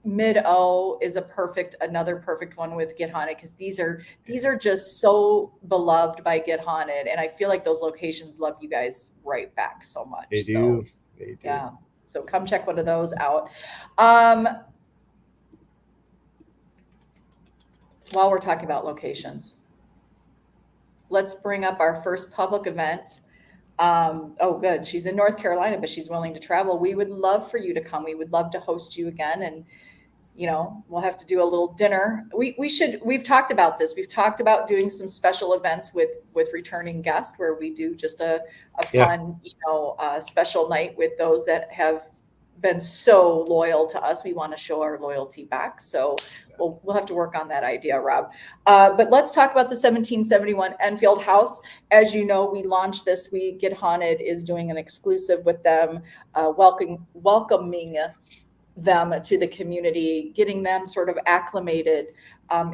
Mid O is another perfect one with Get Haunted because these are just so beloved by Get Haunted, and I feel like those locations love you guys right back so they much. do. So They do. yeah. So come check one of those out. Um, while we're talking about locations, let's bring up our first public event. Oh, good. She's in North Carolina, but she's willing to travel. We would love for you to come. We would love to host you again. And we'll have to do a little dinner. We've talked about this. We've talked about doing some special events with returning guests where we do just a Yeah, fun, special night with those that have been so loyal to us. We want to show our loyalty back. So we'll have to work on that idea, Rob. But let's talk about the 1771 Enfield House. As you know, we launched this week. Get Haunted is doing an exclusive with them, welcoming them to the community, getting them sort of acclimated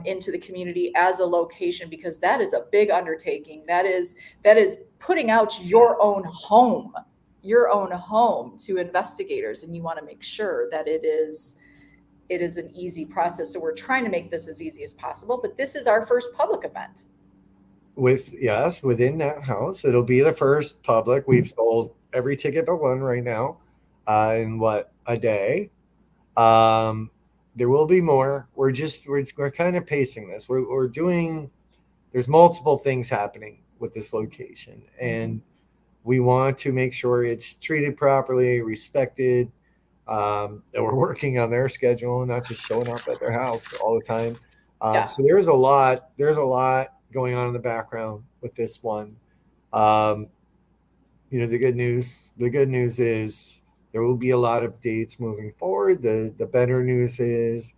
into the community as a location, because that is a big undertaking. That is putting out your own home to investigators, and you want to make sure that it is an easy process. So we're trying to make this as easy as possible. But this is our first public event. within that house, it'll be the first public. We've sold every ticket but one right now, in what a day. Um, there will be more. We're kind of pacing this. We're doing. There's multiple things happening with this location, Mhm. and we want to make sure it's treated properly, respected. That we're working on their schedule and not just showing up at their house all the time. Yeah. So there's a lot. There's a lot going on in the background with this one. Um, the good news. The good news is there will be a lot of dates moving forward. The better news is,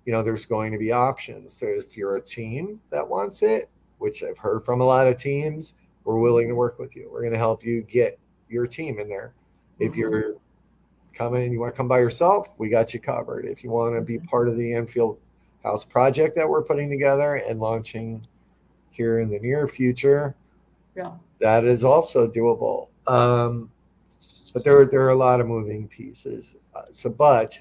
there's going to be options. So if you're a team that wants it, which I've heard from a lot of teams, we're willing to work with you. We're going to help you get your team in there. If Mhm. you're coming, you want to come by yourself, we got you covered. If you want to be Mhm. part of the Enfield House project that we're putting together and launching here in the near future, Yeah. that is also doable. But there are a lot of moving pieces. But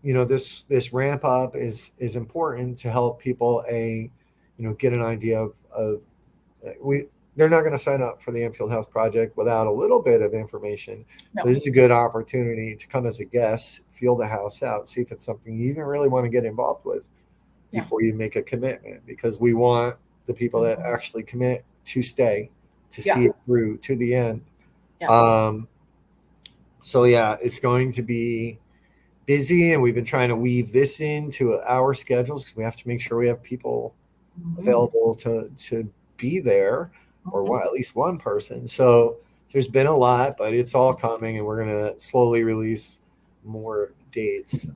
this ramp up is important to help people get an idea of we they're not going to sign up for the Enfield House project without a little bit of information. So No. this is a good opportunity to come as a guest, feel the house out, see if it's something you even really want to get involved with Yeah. before you make a commitment, because we want the people that Mhm. actually commit to stay, to see Yeah. it through to the end. Yeah. Um, so yeah, it's going to be busy, and we've been trying to weave this into our schedules because we have to make sure we have people Mhm. available to be there, or Mhm. one, at least one person. So there's been a lot, but it's all coming, and we're going to slowly release more dates,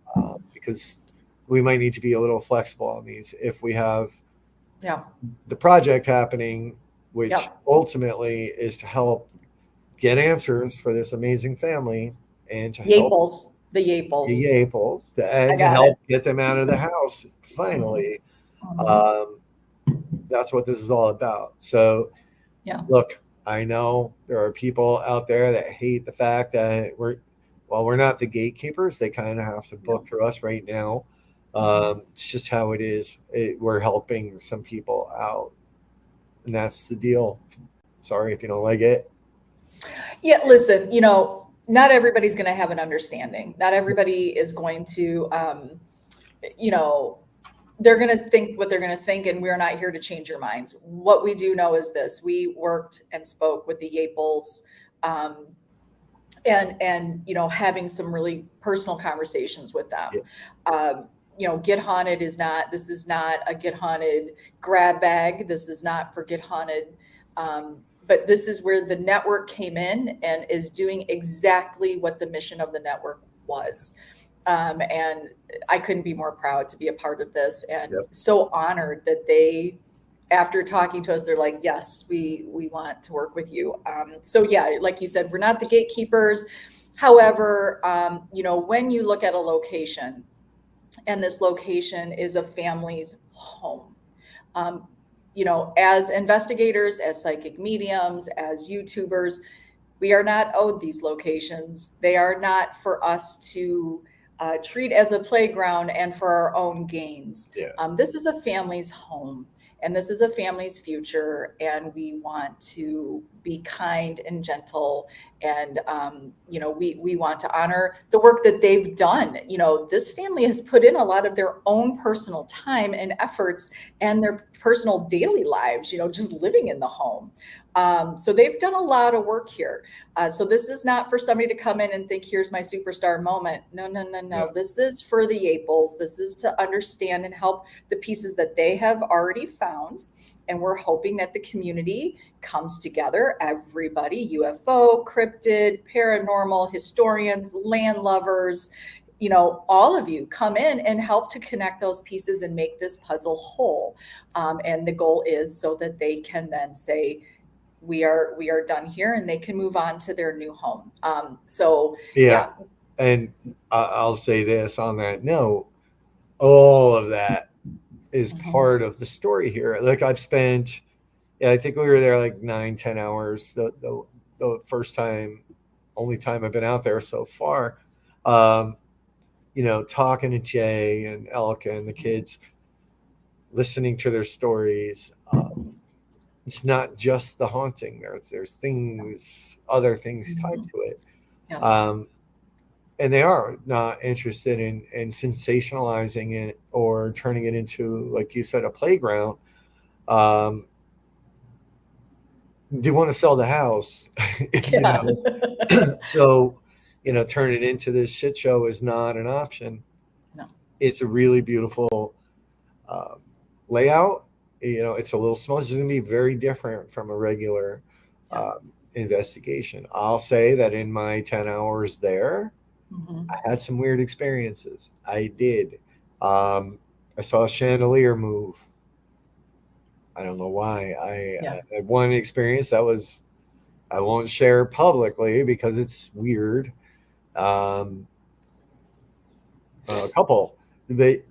because we might need to be a little flexible on these if we have Yeah. the project happening, which Yeah. ultimately is to help get answers for this amazing family and to help Yaples. The the Yaples. Yaples I and to got it. help get them out of the house Mhm. finally. Mhm. Um, that's what this is all about. So, Yeah. look, I know there are people out there that hate the fact that we're not the gatekeepers. They kind of have to book No. through us right now. Mhm. It's just how it is. We're helping some people out, and that's the deal. Sorry if you don't like it. Yeah, listen, not everybody's going to have an understanding. Not everybody is going to, you know, they're going to think what they're going to think, and we're not here to change your minds. What we do know is this: we worked and spoke with the Yaples, um, and having some really personal conversations with them. Yeah, Get haunted is not. This is not a get haunted grab bag. This is not for get haunted. But this is where the network came in and is doing exactly what the mission of the network was. And I couldn't be more proud to be a part of this, and yep, so honored that they, after talking to us, they're like, yes, we want to work with you. So yeah, like you said, we're not the gatekeepers. However, when you look at a location, and this location is a family's home, um, as investigators, as psychic mediums, as YouTubers, we are not owed these locations. They are not for us to treat as a playground and for our own gains. yeah, This is a family's home, and this is a family's future, and we want to be kind and gentle, and we want to honor the work that they've done. This family has put in a lot of their own personal time and efforts and their personal daily lives, just living in the home. So they've done a lot of work here. So this is not for somebody to come in and think, here's my superstar moment. No, no, no, yeah, no. This is for the Yaples. This is to understand and help the pieces that they have already found. And we're hoping that the community comes together, everybody, UFO, cryptid, paranormal, historians, land lovers, all of you come in and help to connect those pieces and make this puzzle whole. And the goal is so that they can then say, we are done here, and they can move on to their new home. So yeah. yeah. And I'll say this on that note: all of that is Mhm. part of the story here. Like I've spent, yeah, I think we were there like 9, 10 hours. The first time, only time I've been out there so far. Um, talking to Jay and Elka and the kids, listening to their stories. It's not just the haunting. There's things, other things tied Mhm. to it. Yeah. Um, and they are not interested in sensationalizing it or turning it into, like you said, a playground. Um, they want to sell the house, you Yeah. know. So, turn it into this shit show is not an option. No. It's a really beautiful um, layout. It's a little small. It's going to be very different from a regular Yeah. investigation. I'll say that in my 10 hours there, I Mhm. had some weird experiences. I did. Um, I saw a chandelier move. I don't know why. Yeah. I had one experience that was, I won't share publicly because it's weird. Um, a couple. They,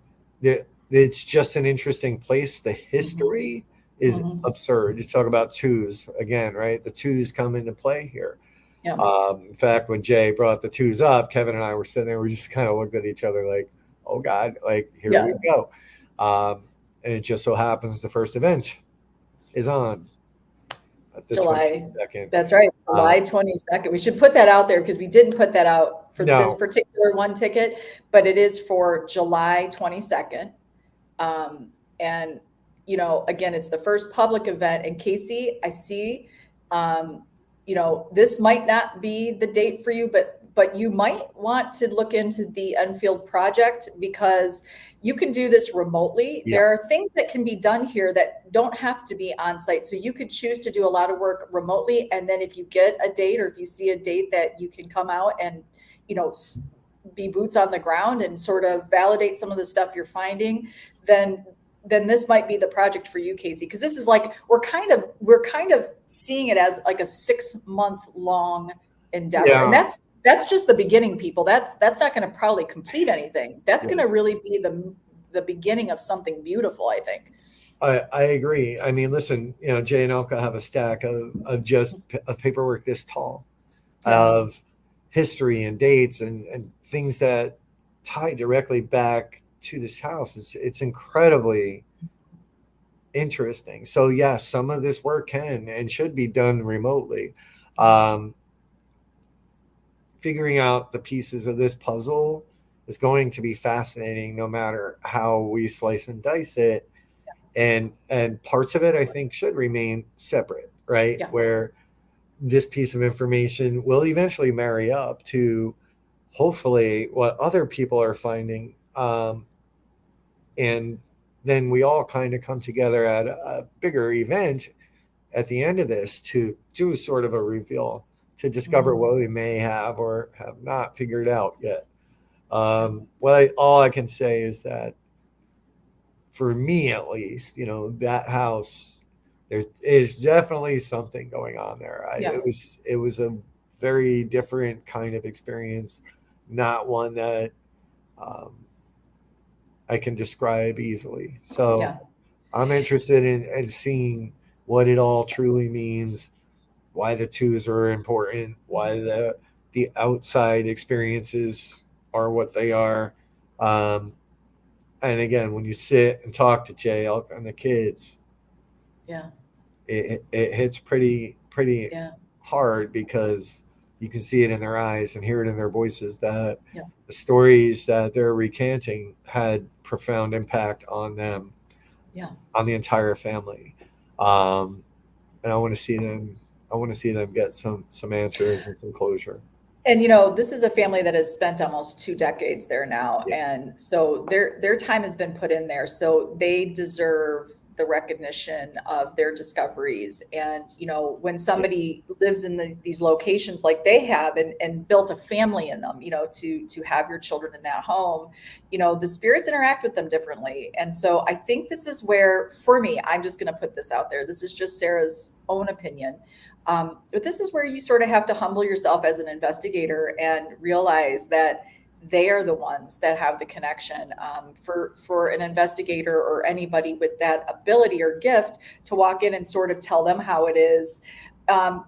it's just an interesting place. The Mhm. history is Mhm. absurd. You talk about twos again, right? The twos come into play here. Yeah. In fact, when Jay brought the twos up, Kevin and I were sitting there. We just kind of looked at each other like, "Oh God, like here Yeah. we go." Um, and it just so happens the first event is on at the July. 22nd. That's right, Uh, July 22nd. We should put that out there because we didn't put that out for this no, particular one ticket, but it is for July 22nd. Um, and again, it's the first public event. And Casey, I see, um, this might not be the date for you, but you might want to look into the Enfield project because you can do this remotely. yeah, There are things that can be done here that don't have to be on site. So you could choose to do a lot of work remotely. And then if you get a date or if you see a date that you can come out and, you know, be boots on the ground and sort of validate some of the stuff you're finding, then this might be the project for you, Casey, because this is like we're kind of seeing it as like a 6-month long endeavor, and yeah. that's just the beginning, people. That's not going to probably complete anything. That's Yeah. going to really be the beginning of something beautiful, I think. I agree. I mean, listen, Jay and Elka have a stack of just of paperwork this tall Yeah, of history and dates and things that tie directly back to this house. It's incredibly interesting. So yes, some of this work can and should be done remotely. Um, Figuring out the pieces of this puzzle is going to be fascinating no matter how we slice and dice it. And parts of it I think should remain separate, right? yeah, Where this piece of information will eventually marry up to hopefully what other people are finding, and then we all kind of come together at a bigger event at the end of this to do sort of a reveal to discover mhm, what we may have or have not figured out yet. yeah, All I can say is that for me at least, that house, there is definitely something going on there. yeah, It was a very different kind of experience, not one that um, I can describe easily. So yeah, I'm interested in seeing what it all truly means, why the twos are important, mhm, why the outside experiences are what they are. Um, and again, when you sit and talk to Jay and the kids, yeah, it hits pretty yeah, hard because you can see it in their eyes and hear it in their voices that yeah, the stories that they're recanting had profound impact on them, yeah. on the entire family. Um, and I want to see them get some answers and some closure. And this is a family that has spent almost 2 decades there now, Yeah, and so their time has been put in there. So they deserve the recognition of their discoveries. And when yeah, somebody lives in these locations like they have and built a family in them, to have your children in that home, the spirits interact with them differently. And so I think this is where, for me, I'm just going to put this out there. This is just Sarah's own opinion. But this is where you sort of have to humble yourself as an investigator and realize that they are the ones that have the connection. For an investigator or anybody with that ability or gift to walk in and sort of tell them how it is.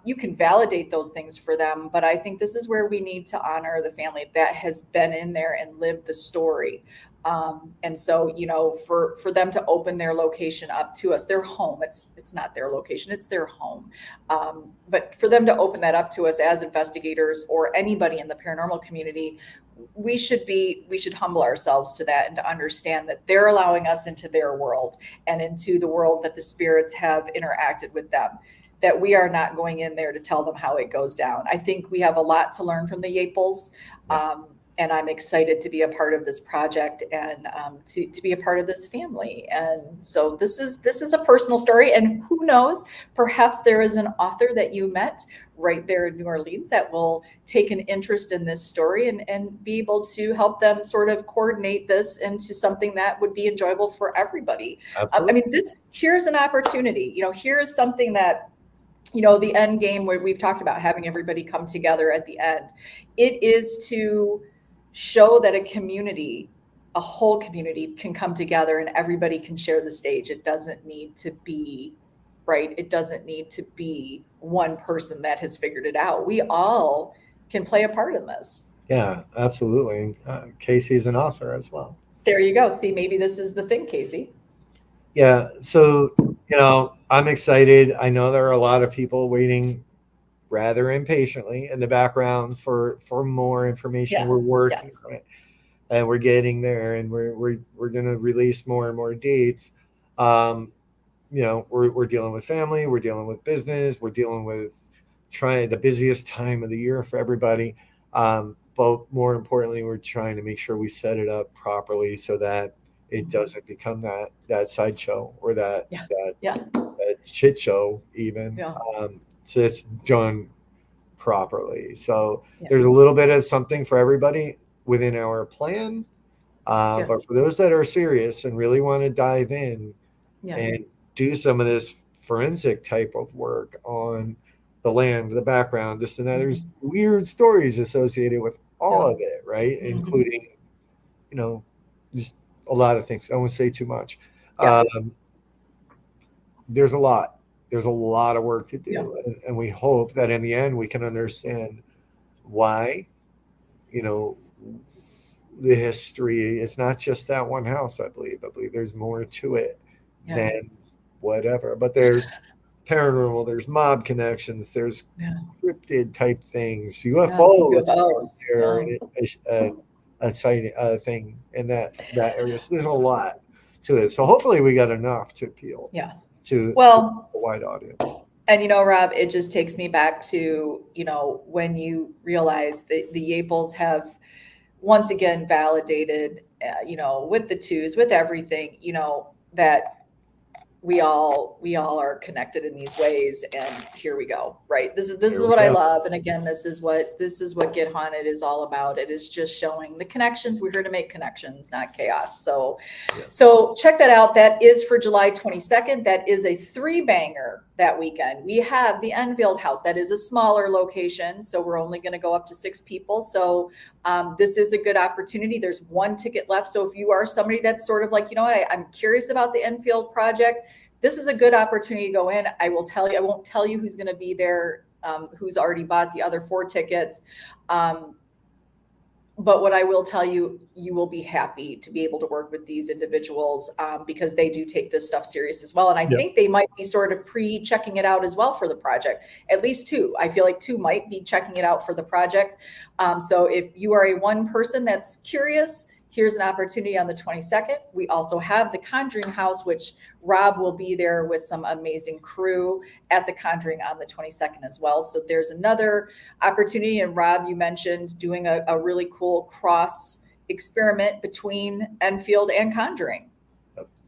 You can validate those things for them, but I think this is where we need to honor the family that has been in there and lived the story. And so, for them to open their location up to us, their home, it's not their location, it's their home. But for them to open that up to us as investigators or anybody in the paranormal community, we should humble ourselves to that and to understand that they're allowing us into their world and into the world that the spirits have interacted with them, that we are not going in there to tell them how it goes down. I think we have a lot to learn from the Yaples. yeah, And I'm excited to be a part of this project and to be a part of this family. And so this is a personal story. And who knows, perhaps there is an author that you met right there in New Orleans that will take an interest in this story and be able to help them sort of coordinate this into something that would be enjoyable for everybody. I absolutely. mean, here's an opportunity. Here's something that the end game where we've talked about having everybody come together at the end. It is to show that a whole community can come together and everybody can share the stage. It doesn't need to be right. It doesn't need to be one person that has figured it out. We all can play a part in this. Yeah, absolutely. Casey's an author as well. There you go. See, maybe this is the thing, Casey. Yeah. So, I'm excited. I know there are a lot of people waiting rather impatiently in the background for more information. Yeah, We're yeah. working on it, and we're getting there, and we're going to release more and more dates. Um, we're dealing with family, we're dealing with business, we're dealing with trying the busiest time of the year for everybody. But more importantly, we're trying to make sure we set it up properly so that it Mhm. doesn't become that sideshow or that Yeah, that yeah, that shit show even. yeah, So it's done properly. So yeah, there's a little bit of something for everybody within our plan. yeah, But for those that are serious and really want to dive in yeah. and do some of this forensic type of work on the land, the background, this and that, there's Mhm. weird stories associated with all Yeah. of it, right? Mhm. Including, you know, just a lot of things. I won't say too much. Yeah, Um, there's a lot. There's a lot of work to yeah, do, and we hope that in the end we can understand why, you know, the history. It's not just that one house, I believe. I believe there's more to it yeah, than whatever. But there's paranormal, there's mob connections, there's yeah, cryptid type things, yeah. UFOs UFOs. there, Yeah, a sighting thing in that area. So there's a lot to it. So hopefully we got enough to appeal yeah. to Well, a wide audience. and Rob, it just takes me back to, when you realize that the Yaples have once again validated, with the twos, with everything, that we all are connected in these ways, and here we go. Right, this is Here we what I go. love, and again, this is what Get Haunted is all about. It is just showing the connections. We're here to make connections, not chaos. So Yes. so check that out. That is for July 22nd. That is a three banger that weekend. We have the Enfield House. That is a smaller location, so we're only going to go up to 6 people. So this is a good opportunity. There's one ticket left. So if you are somebody that's sort of like, I'm curious about the Enfield project, this is a good opportunity to go in. I will tell you, I won't tell you who's going to be there, who's already bought the other four tickets. Um, but what I will tell you, you will be happy to be able to work with these individuals, because they do take this stuff serious as well. And I Yep. think they might be sort of pre-checking it out as well for the project. At least two. I feel like two might be checking it out for the project. So if you are a one person that's curious, here's an opportunity on the 22nd. We also have the Conjuring House, which Rob will be there with some amazing crew at the Conjuring on the 22nd as well. So there's another opportunity. And Rob, you mentioned doing a really cool cross experiment between Enfield and Conjuring.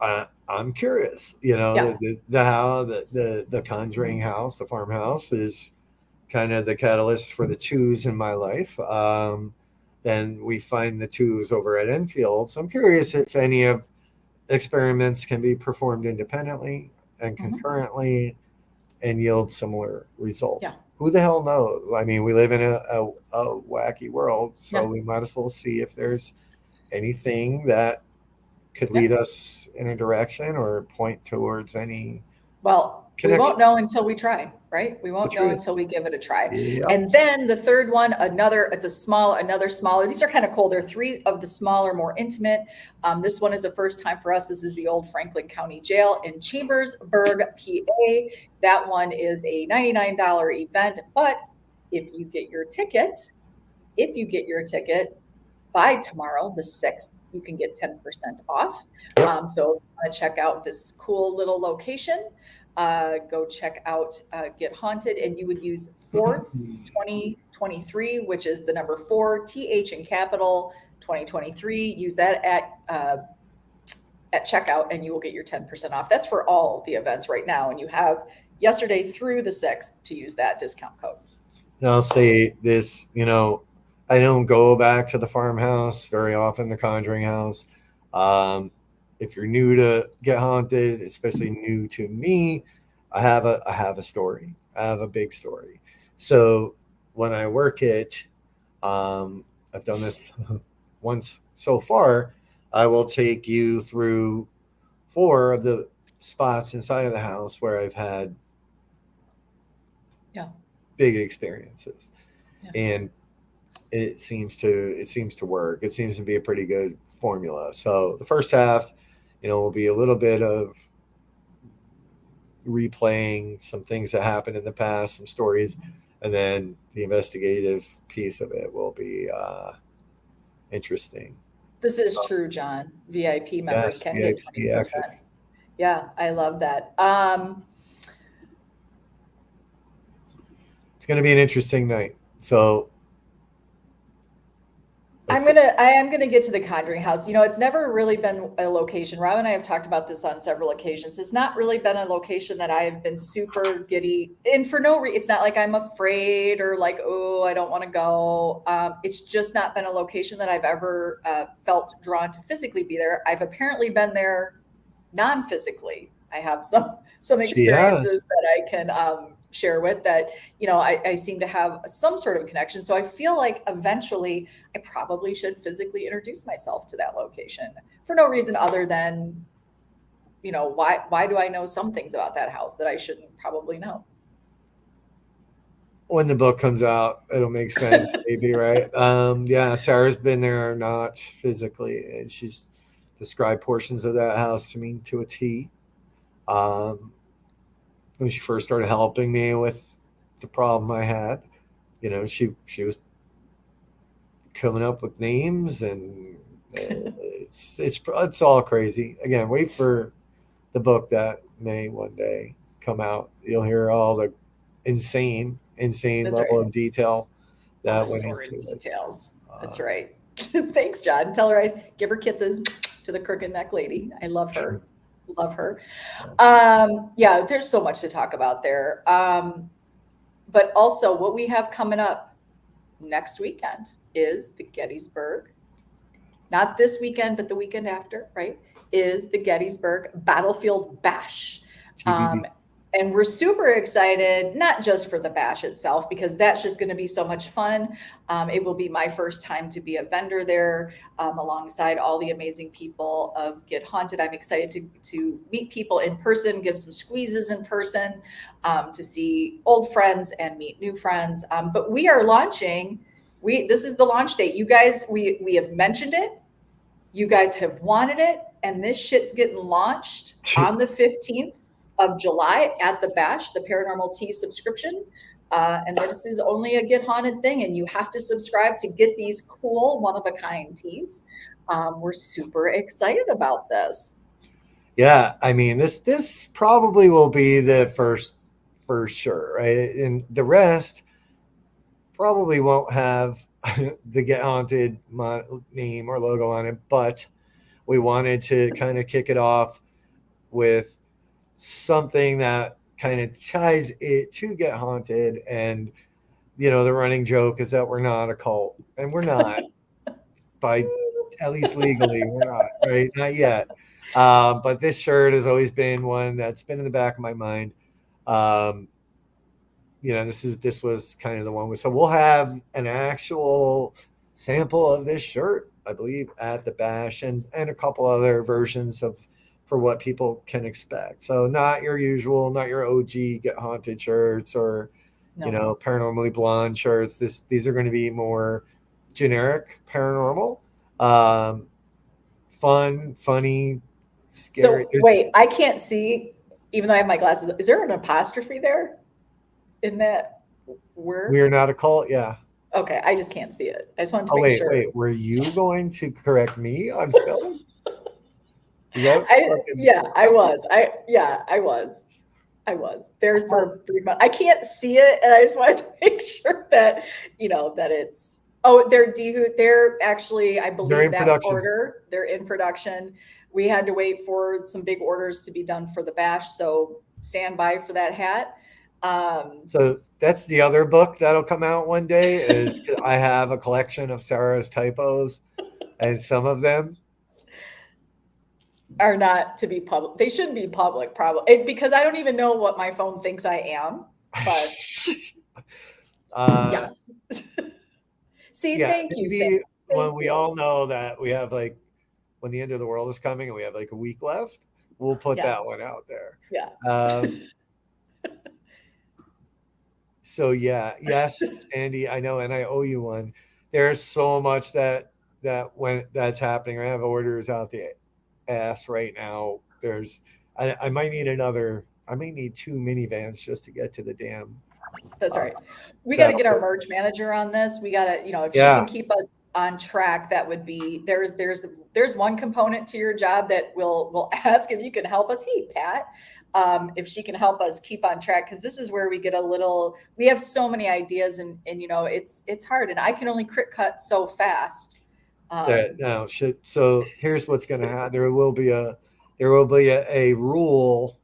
I'm curious. Yeah. The how the Conjuring house, the farmhouse, is kind of the catalyst for the twos in my life. Then we find the twos over at Enfield. So I'm curious if any of experiments can be performed independently and Mhm. concurrently and yield similar results. Yeah. Who the hell knows? I mean, we live in a wacky world, so Yeah. we might as well see if there's anything that could Yeah. lead us in a direction or point towards any Well, we connection. won't know until we try, right? We It's the won't know truth. until we give it a try. Yep. And then the third one, another smaller. These are kind of cool. They're three of the smaller, more intimate. This one is a first time for us. This is the old Franklin County Jail in Chambersburg, PA. That one is a $99 event, but if you get your ticket, if you get your ticket by tomorrow, the 6th, you can get 10% off. Yep. So if you want to check out this cool little location, go check out Get Haunted, and you would use fourth 2023, which is the number four, TH in capital 2023. Use that at checkout, and you will get your 10% off. That's for all the events right now. And you have yesterday through the 6th to use that discount code. And I'll say this, I don't go back to the farmhouse very often, the Conjuring house. Um, if you're new to Get Haunted, especially new to me, I have a story. I have a big story. So when I work it, I've done this once so far. I will take you through four of the spots inside of the house where I've had Yeah. big experiences, Yeah. and it seems to work. It seems to be a pretty good formula. So the first half, will be a little bit of replaying some things that happened in the past, some stories, and then the investigative piece of it will be interesting. This is true, John. VIP members Yes, can get VIP 20%. access. Yeah, I love that. It's going to be an interesting night. So let's see. I am gonna get to the Conjuring House. You know, it's never really been a location. Rob and I have talked about this on several occasions. It's not really been a location that I have been super giddy, and for no reason. It's not like I'm afraid or like, oh, I don't want to go. It's just not been a location that I've ever felt drawn to physically be there. I've apparently been there non-physically. I have some She has. experiences that I can share with that. You know, I seem to have some sort of connection. So I feel like eventually I probably should physically introduce myself to that location for no reason other than, you know, why do I know some things about that house that I shouldn't probably know? When the book comes out, it'll make sense, maybe, right? Yeah, Sarah's been there, not physically, and she's described portions of that house to me to a T. Um, when she first started helping me with the problem I had, she was coming up with names, and it's all crazy. Again, wait for the book that may one day come out. You'll hear all the insane That's level right. of detail All the that went sordid into it. details. That's Uh, right. Thanks, John. Tell her I give her kisses to the crooked neck lady. I love her. Love her. Yeah, there's so much to talk about there. But also, what we have coming up next weekend is the Gettysburg, not this weekend, but the weekend after, right? Is the Gettysburg Battlefield Bash. Um, GBB. and we're super excited, not just for the bash itself, because that's just going to be so much fun. It will be my first time to be a vendor there alongside all the amazing people of Get Haunted. I'm excited to meet people in person, give some squeezes in person, to see old friends and meet new friends. But we are launching. This is the launch date. You guys, we have mentioned it, you guys have wanted it, and this shit's getting launched on the 15th of July at the Bash, the Paranormal Tea subscription. And this is only a Get Haunted thing, and you have to subscribe to get these cool, one of a kind teas. We're super excited about this. Yeah, I mean this probably will be the first for sure, right? And the rest probably won't have the Get Haunted name or logo on it, but we wanted to kind of kick it off with something that kind of ties it to Get Haunted. And the running joke is that we're not a cult, and we're not, by at least legally, we're not, right? Not yet. But this shirt has always been one that's been in the back of my mind. Um, this was kind of the one. So we'll have an actual sample of this shirt, I believe, at the bash, and a couple other versions of for what people can expect. So not your usual, not your OG Get Haunted shirts or No. paranormally blonde shirts. These are going to be more generic paranormal, um, fun, funny, scary. So wait, I can't see, even though I have my glasses. Is there an apostrophe there in that We word? are not a cult. Yeah. Okay, I just can't see it. I just wanted to Oh make wait, sure. wait. Were you going to correct me on spelling? Is that I fucking yeah, I awesome? was. I was. I was there Oh, for 3 months. I can't see it, and I just wanted to make sure that that it's. Oh, they're actually, I they're believe in that production. order. They're in production. We had to wait for some big orders to be done for the bash, so stand by for that hat. Um, So that's the other book that'll come out one day. Is I have a collection of Sarah's typos, and some of them. are not to be public. They shouldn't be public, probably, because I don't even know what my phone thinks I am. But uh, yeah, see, yeah, thank you, Sam. maybe when Thank we you. all know that we have like when the end of the world is coming and we have like a week left, we'll put Yeah, that one out there. yeah. Um, so yeah, yes, Sandy, I know, and I owe you one. There's so much that's happening. I have orders out the ass right now. I might need another I may need 2 minivans just to get to the damn. That's Uh, right. We got to get our battle. merch manager on this. We got to, if she Yeah, can keep us on track, that would be there's one component to your job that will ask if you can help us. Hey, Pat, if she can help us keep on track, because this is where we get a little. We have so many ideas, and it's hard, and I can only crit cut so fast. that Um, now should so here's what's going to happen. There will be a rule.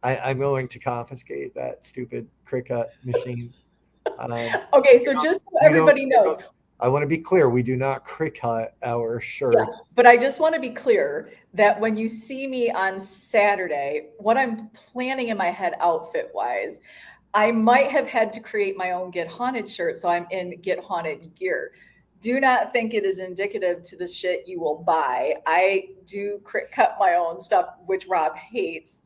I'm going to confiscate that stupid Cricut machine. okay, so just so We don't. everybody knows, I want to be clear. We do not Cricut our yeah, shirts. but I just want to be clear that when you see me on Saturday, what I'm planning in my head outfit wise, I might have had to create my own Get Haunted shirt, so I'm in Get Haunted gear. Do not think it is indicative to the shit you will buy. I do cut my own stuff, which Rob hates,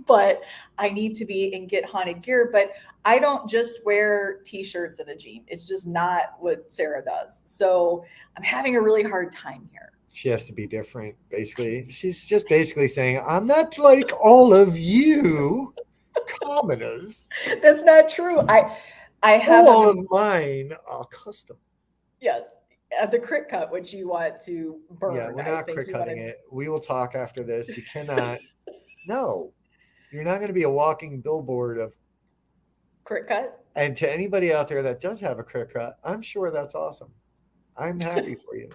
but I need to be in Get Haunted gear. But I don't just wear t-shirts and a jean. It's just not what Sarah does. So I'm having a really hard time here. She has to be different. Basically, she's just basically saying, "I'm not like all of you commoners. That's not true. I have All a of mine are custom." yes, the crit cut, which you want to Yeah, burn. we're I not think crit you want cutting to it. We will talk after this. You cannot. No, you're not going to be a walking billboard of. crit cut. And to anybody out there that does have a crit cut, I'm sure that's awesome. I'm happy for you.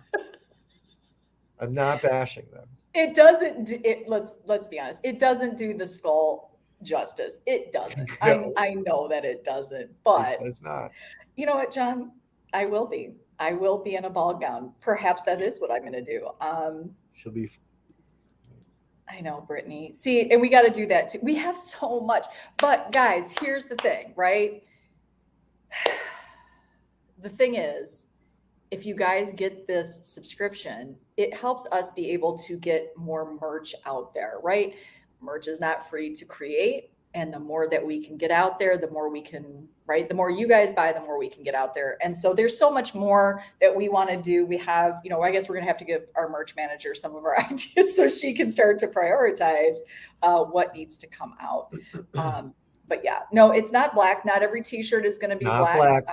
I'm not bashing them. It doesn't do it. Let's be honest. It doesn't do the skull justice. It doesn't. I No, I know that it doesn't. it But does not. you know what, John? I will be. I will be in a ball gown. Perhaps that is what I'm going to do. She'll be. I know, Brittany. See, and we got to do that too. We have so much. But guys, here's the thing, right? The thing is, if you guys get this subscription, it helps us be able to get more merch out there, right? Merch is not free to create. And the more that we can get out there, the more we can, right? The more you guys buy, the more we can get out there. And so there's so much more that we want to do. We have, I guess we're going to have to give our merch manager some of our ideas so she can start to prioritize what needs to come out. But yeah, no, it's not black. Not every t-shirt is going to be Not black. black.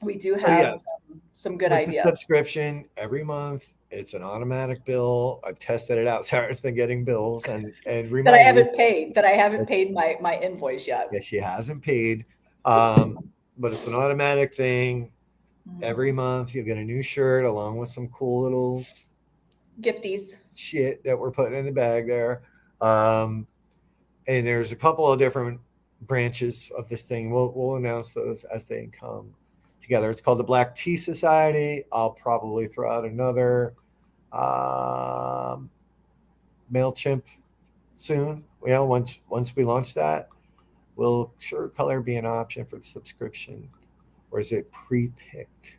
We do So have yes, some good with the ideas. subscription every month, it's an automatic bill. I've tested it out. Sarah's been getting bills and That I reminders. haven't paid, that I haven't That, paid my invoice yet. that she hasn't paid. But it's an automatic thing. Every month you'll get a new shirt along with some cool little Gifties. shit that we're putting in the bag there. Um, and there's a couple of different branches of this thing. We'll announce those as they come together. It's called the Black Tea Society. I'll probably throw out another MailChimp soon. Once we launch that, will shirt color be an option for the subscription, or is it pre-picked?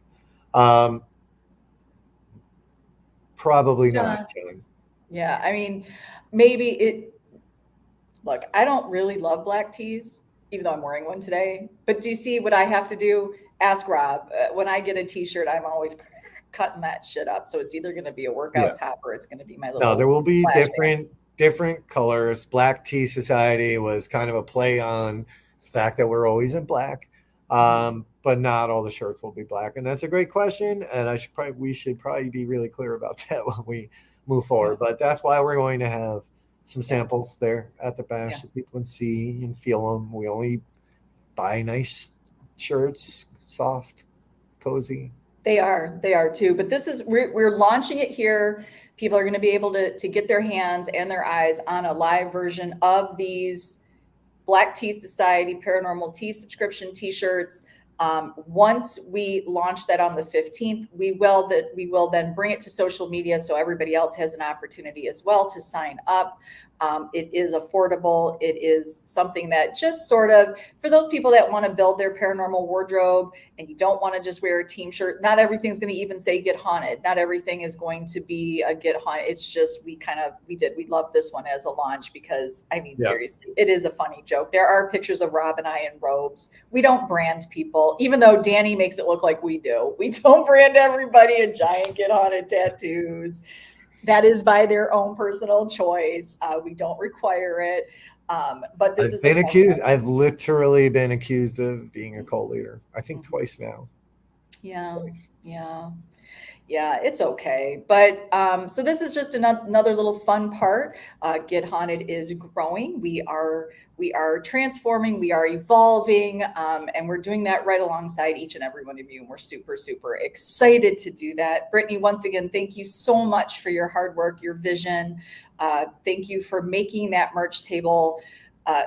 Probably not, John. John. Yeah, I mean, maybe it. Look, I don't really love black tees, even though I'm wearing one today. But do you see what I have to do? Ask Rob. When I get a T-shirt, I'm always cutting that shit up. So it's either going to be a Yeah. workout top or it's going to be my No, there little will be flash band. different colors. Black Tea Society was kind of a play on the fact that we're always in black, but not all the shirts will be black. And that's a great question, and we should probably be really clear about that when we move forward. Yeah, But that's why we're going to have some yeah, samples there at the yeah. bash so people can see and feel them. We only buy nice shirts, soft, cozy. They are too. But this is we're launching it here. People are going to be able to get their hands and their eyes on a live version of these Black Tea Society Paranormal Tea subscription T-shirts. Once we launch that on the 15th, we will then bring it to social media so everybody else has an opportunity as well to sign up. It is affordable. It is something that just sort of, for those people that want to build their paranormal wardrobe and you don't want to just wear a team shirt, not everything's going to even say Get Haunted. Not everything is going to be a Get Haunted. It's just, we love this one as a launch because, I mean, Yeah. seriously, it is a funny joke. There are pictures of Rob and I in robes. We don't brand people, even though Danny makes it look like we do. We don't brand everybody in giant Get Haunted tattoos. That is by their own personal choice. We don't require it. But this I've is a been fun accused. one. I've literally been accused of being a cult leader. I think Mhm. twice now. Yeah. Twice. Yeah. Yeah, it's okay. But so this is just another little fun part. Get Haunted is growing. We are transforming. We are evolving, and we're doing that right alongside each and every one of you. And we're super super excited to do that. Brittany, once again, thank you so much for your hard work, your vision. Thank you for making that merch table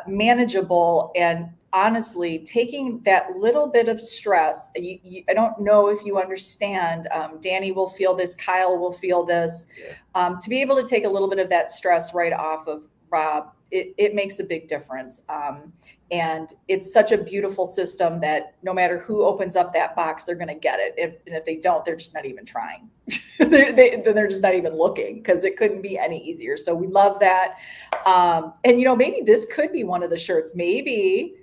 manageable and honestly taking that little bit of stress. I don't know if you understand. Danny will feel this, Kyle will feel this. Yeah. To be able to take a little bit of that stress right off of Rob, it makes a big difference. And it's such a beautiful system that no matter who opens up that box, they're going to get it. And if they don't, they're just not even trying. They're just not even looking because it couldn't be any easier. So we love that. And maybe this could be one of the shirts. Maybe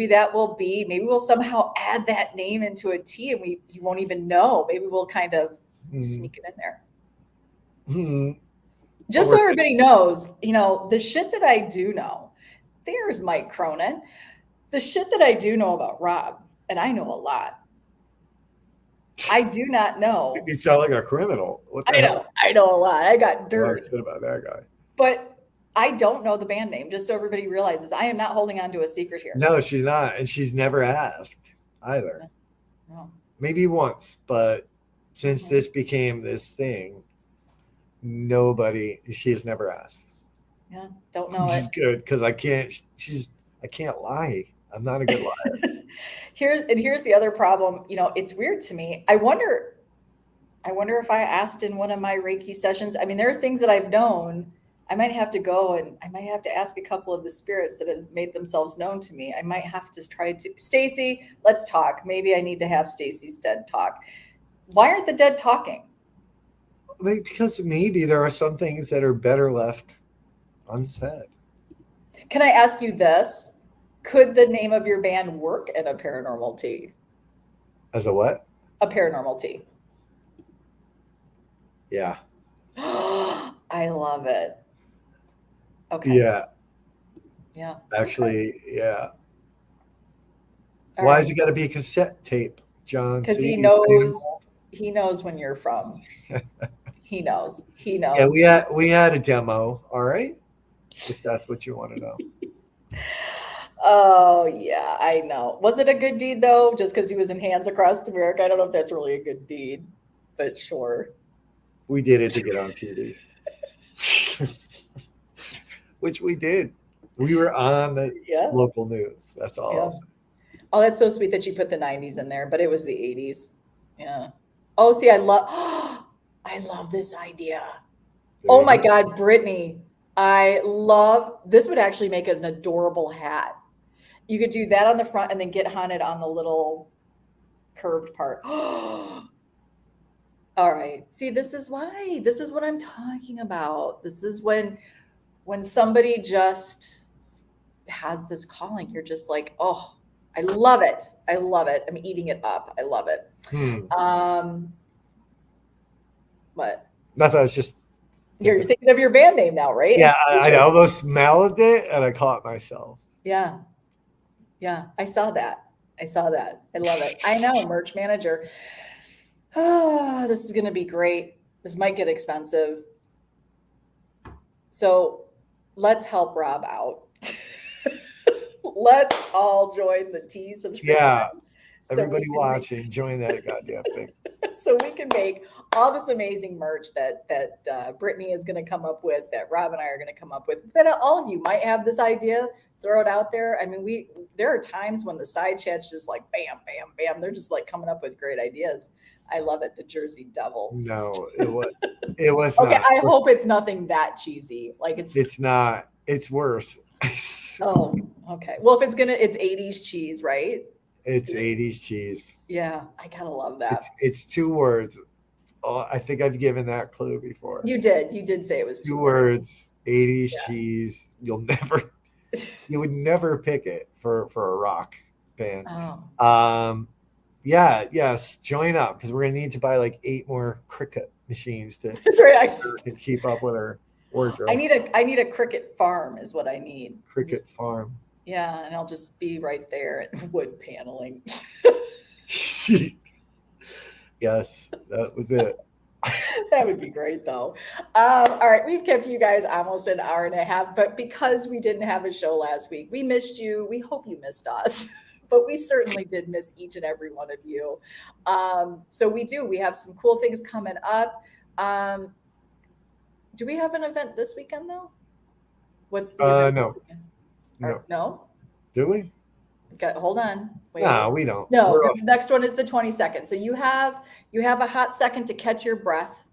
that will be. Maybe we'll somehow add that name into a T, and you won't even know. Maybe we'll kind of Mm. sneak it in there. Mm. Just so everybody knows, the shit that I do know. There's Mike Cronin. The shit that I do know about Rob, and I know a lot. I do not know. You sound like a criminal. What the hell? I know a lot. I got A lot of dirt. shit about that guy. But I don't know the band name, just so everybody realizes I am not holding on to a secret here. No, she's not, and she's never asked either. No. Maybe once, but since this became this thing, nobody. She has never asked. Yeah, don't know Which it. is good because I can't. I can't lie. I'm not a good liar. Here's the other problem. It's weird to me. I wonder if I asked in one of my Reiki sessions. I mean, there are things that I've known. I might have to go and I might have to ask a couple of the spirits that have made themselves known to me. I might have to try to Stacy, let's talk. Maybe I need to have Stacy's dead talk. Why aren't the dead talking? Because maybe there are some things that are better left unsaid. Can I ask you this? Could the name of your band work in a paranormal tea? As a what? A paranormal tea. Yeah. I love it. Okay. Yeah. Yeah. Okay. Actually, yeah. All Why has right. it got to be a cassette tape, John? Because See, he you played them knows all. he knows when you're from. He knows. He Yeah, knows. we had a demo. All right, if that's what you want to know. Oh yeah, I know. Was it a good deed though? Just because he was in Hands Across America? I don't know if that's really a good deed, but sure. We did it to get on TV, which we did. We were on the Yeah. local news. That's all I'll Yeah. say. Oh, that's so sweet that you put the 90s in there, but it was the 80s. Yeah. Oh, see, I love I love this idea. There Oh you my go. God, Brittany. I love this would actually make an adorable hat. You could do that on the front and then get haunted on the little curved part. All right. See, this is why. This is what I'm talking about. This is when somebody just has this calling, you're just like, "Oh, I love it. I love it. I'm eating it up. I love it." Hmm. Um, what? Nothing. I was just You're thinking. thinking of your band name now, right? Yeah, And I almost mouthed it and I caught myself. yeah. Yeah, I saw that. I saw that. I love it. I know, merch manager. Ah, this is going to be great. This might get expensive. So let's help Rob out. Let's all join the T subscription Yeah, so we everybody can make watching, join that goddamn thing. so we can make all this amazing merch that Brittany is going to come up with, that Rob and I are going to come up with. That all of you might have this idea, throw it out there. I mean, there are times when the side chat's just like bam, bam, bam. They're just like coming up with great ideas. I love it. The Jersey Devils. No, it was. It was Okay, not. I hope it's nothing that cheesy. Like it's It's not. It's worse. oh, okay. Well, if it's 80s cheese, right? It's 80s cheese. Yeah, I gotta love that. It's two words. Oh, I think I've given that clue before. You did. You did say it was Two 2 words. words, 80s Yeah. cheese. You would never pick it for a rock band. Oh. Yeah, yes, join up because we're gonna need to buy like 8 more cricket machines to That's right. keep up with her I wardrobe. need a cricket farm is what I need. Cricket Just farm. yeah, and I'll just be right there at wood paneling. Yes, that was it. That would be great though. All right, we've kept you guys almost an hour and a half, but because we didn't have a show last week, we missed you. We hope you missed us, but we certainly did miss each and every one of you. So we do. We have some cool things coming up. Um, do we have an event this weekend though? What's the event this No, weekend? no. No? Do we? Hold on. Wait. No, we don't. No, We're the off. next one is the 22nd. So you have a hot second to catch your breath.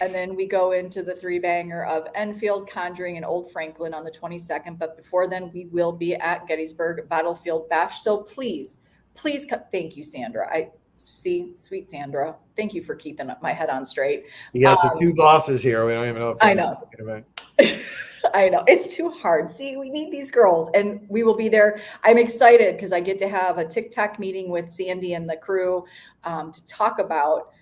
And then we go into the three banger of Enfield, Conjuring, and Old Franklin on the 22nd. But before then, we will be at Gettysburg Battlefield Bash. So please, please, thank you, Sandra. I see, sweet Sandra. Thank you for keeping my head on straight. You got the two bosses here. We don't even know if I that's know. an event. I know it's too hard. See, we need these girls, and we will be there. I'm excited because I get to have a TikTok meeting with Sandy and the crew to talk about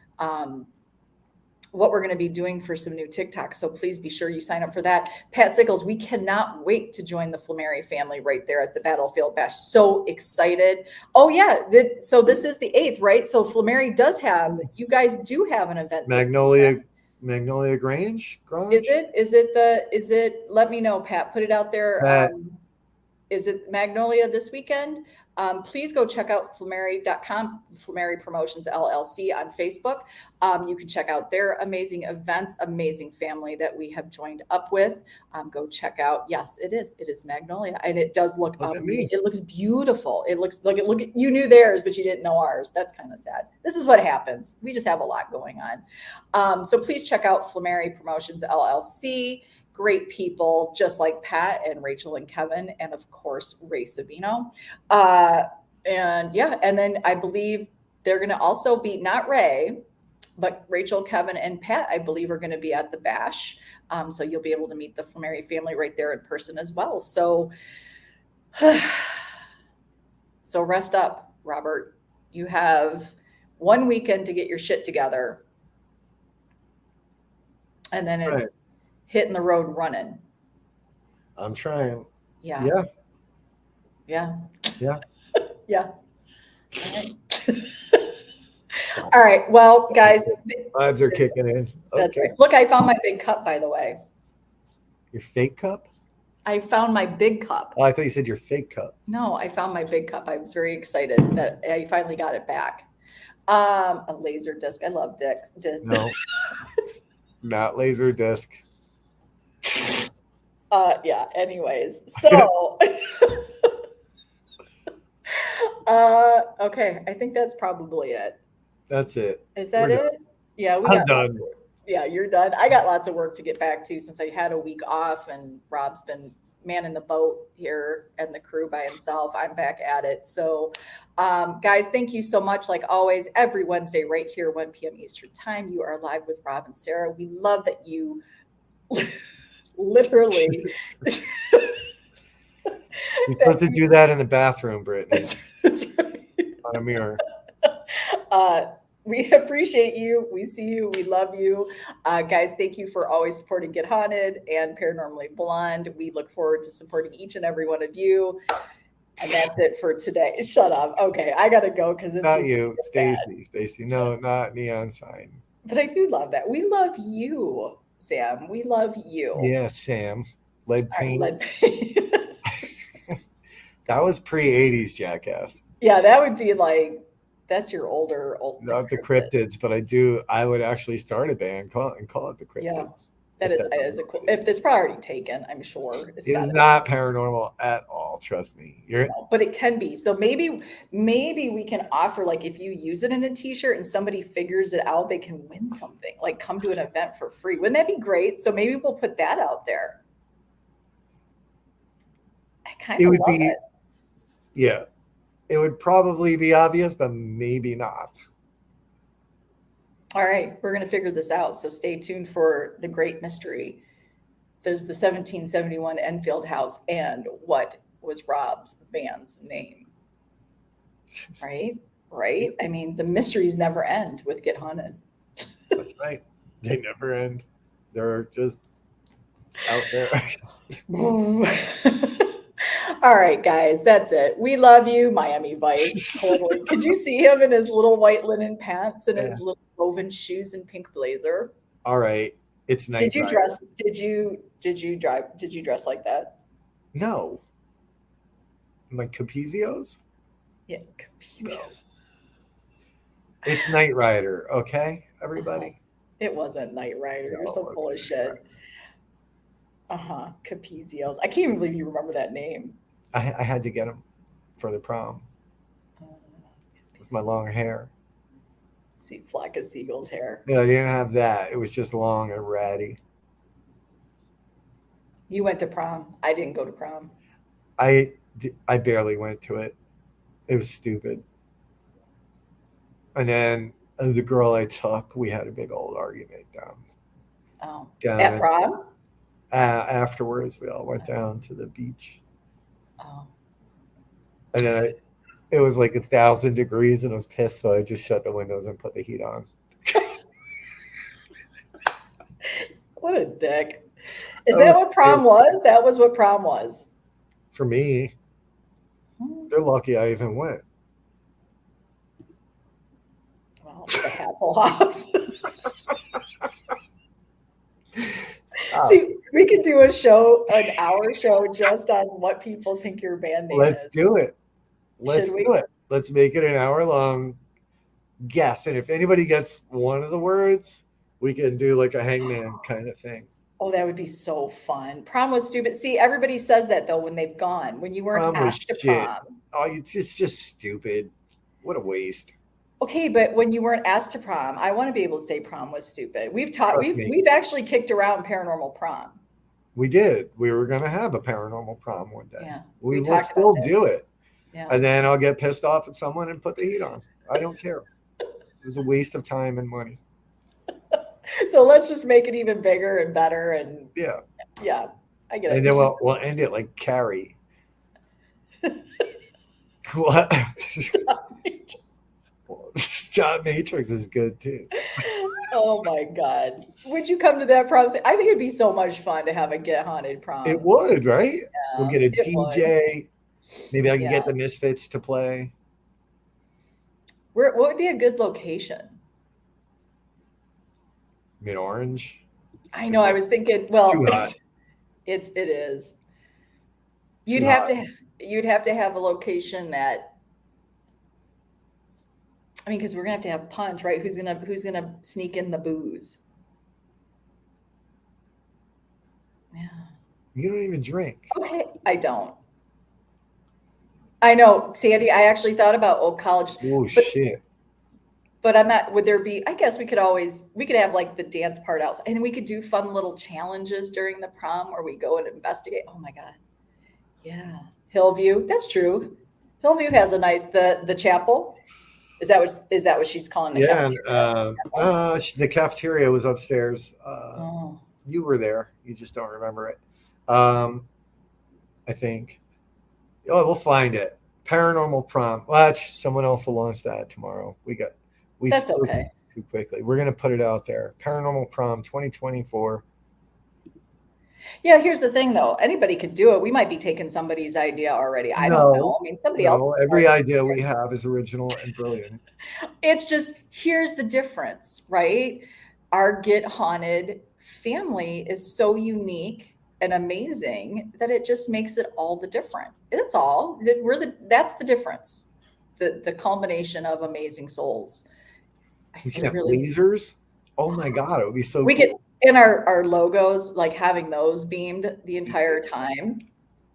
what we're going to be doing for some new TikToks. So please be sure you sign up for that. Pat Sickles, we cannot wait to join the Flammary family right there at the Battlefield Bash. So excited. Oh yeah. So this is the 8th, right? So Flammary does have, you guys do have an event. Magnolia Grange? Is it, let me know, Pat, put it out there. Is it Magnolia this weekend? Please go check out Flammary.com, Flammary Promotions LLC on Facebook. You can check out their amazing events, amazing family that we have joined up with. Go check out. Yes, it is. It is Magnolia, and it does look. It looks beautiful. It looks like you knew theirs, but you didn't know ours. That's kind of sad. This is what happens. We just have a lot going on. So please check out Flammary Promotions LLC. Great people, just like Pat and Rachel and Kevin, and of course, Ray Sabino. And then I believe they're going to also be, not Ray, but Rachel, Kevin, and Pat, I believe, are going to be at the Bash. So you'll be able to meet the Flammary family right there in person as well. So, so rest up, Robert. You have one weekend to get your shit together. And then it's hitting the road running. I'm trying. Yeah. Yeah. Yeah. Yeah. Yeah. All right. All right. Well, guys, vibes are kicking in. Okay. That's right. Look, I found my big cup, by the way. Your fake cup? I found my big cup. Oh, I thought you said your fake cup. No, I found my big cup. I was very excited that I finally got it back. A laser disc. I love discs. No, not laser disc. Yeah. Anyways, so okay, I think that's probably it. That's it. Is that it? Done. Yeah, I'm done. Yeah, you're done. I got lots of work to get back to since I had a week off, and Rob's been manning the boat here and the crew by himself. I'm back at it. So, guys, thank you so much. Like always, every Wednesday, right here, 1 p.m. Eastern Time, you are live with Rob and Sara. We love that you literally. You're supposed to do that in the bathroom, Brittany. That's right. On a mirror. We appreciate you. We see you. We love you. Guys, thank you for always supporting Get Haunted and Paranormally Blonde. We look forward to supporting each and every one of you. And that's it for today. Shut up. Okay, I got to go because it's not you, Stacy. No, not neon sign. But I do love that. We love you, Sam. We love you. Yeah, Sam. Lead paint. Lead paint. That was pre-'80s Jackass. Yeah, that would be like, that's your older. Not the Cryptids, but I would actually start a band and call it the Cryptids. Yeah, that is a cool. If it's probably already taken, I'm sure it's not paranormal at all. Trust me. No, but it can be. So maybe we can offer, like, if you use it in a T-shirt and somebody figures it out, they can win something. Like, come to an event for free. Wouldn't that be great? So maybe we'll put that out there. I kind of love it. Yeah. It would probably be obvious, but maybe not. All right. We're going to figure this out. So stay tuned for the great mystery. There's the 1771 Enfield house. And what was Rob's band's name? Right? I mean, the mysteries never end with Get Haunted. That's right. They never end. They're just out there. All right, guys, that's it. We love you, Miami Vice. Totally. Could you see him in his little white linen pants and Yeah. his little woven shoes and pink blazer? All right. It's Night Did you Rider. dress? Did you dress like that? No. My Capizios? Yeah. No. It's Night Rider. Okay, Uh-huh. everybody? It wasn't Knight Rider. You're so No, it's full of Night Rider. shit. Uh-huh. Capizios. I can't even believe you remember that name. I had to get them for the prom Uh, with my long hair. See, flock of seagulls hair. No, I didn't have that. It was just long and ratty. You went to prom. I didn't go to prom. I barely went to it. It was stupid. And then the girl I took, we had a big old argument Oh, down at at, prom? afterwards. We all went down to the beach, Oh, and then it was like 1,000 degrees, and I was pissed, so I just shut the windows and put the heat on. what a dick. Is Oh, that what prom was? That was what prom was. for me, Hmm. they're lucky I even went. Well, the Hasselhoffs. Stop. See, we could do a show, an hour show just on what people think your band name Let's is. do it. Let's Should do we? it. Let's make it an hour long guess, and if anybody gets one of the words, we can do like a hangman kind of thing. Oh, that would be so fun. Prom was stupid. See, everybody says that though when they've gone, when you weren't Prom was asked to shit. prom. Oh, it's just stupid. What a waste. Okay, but when you weren't asked to prom, I want to be able to say prom was stupid. We've taught Trust we've me. we've actually kicked around paranormal prom. We did. We were going to have a paranormal prom one day. Yeah. We We will talked about still that. do it. Yeah. And then I'll get pissed off at someone and put the heat on. I don't care. It was a waste of time and money. So let's just make it even bigger and better and Yeah. yeah, I get And it. then It's just we'll end it like Carrie. What? Stop Matrix is good too. oh my God. Would you come to that prom? I think it'd be so much fun to have a get haunted It prom. would, right? We'll Yeah, get a it would. DJ. Maybe I can Yeah. get the Misfits to play. What would be a good location? Mid Orange. I know, I was thinking, Too well, hot. it is. You'd Too have hot. to you'd have to have a location that I mean, because we're gonna have to have punch, right? Who's gonna sneak in the booze? Yeah. You don't even drink. Okay, I don't. I know, Sandy. I actually thought about old college, Oh but shit. I'm not. Would there be? I guess we could have like the dance part outside, and we could do fun little challenges during the prom where we go and investigate. Oh my god, yeah, Hillview. That's true. Hillview has a nice the chapel. Is that what she's calling the Yeah, and cafeteria? the cafeteria was upstairs. Oh, You were there. You just don't remember it. Um, I think. Oh, we'll find it. Paranormal prom. Watch, someone else will launch that tomorrow. We that's spoke okay. too quickly. We're gonna put it out there. Paranormal prom 2024. Yeah, here's the thing though. Anybody could do it. We might be taking somebody's idea already. I don't No, know. I mean, somebody else. no. Every idea we have is original and brilliant. It's just here's the difference, right? Our Get Haunted family is so unique and amazing that it just makes it all the different. That's all. That's the difference. The culmination of amazing souls. I We can I have really lasers. Oh my god, it would be so we cool. could in our logos, like having those beamed the entire time.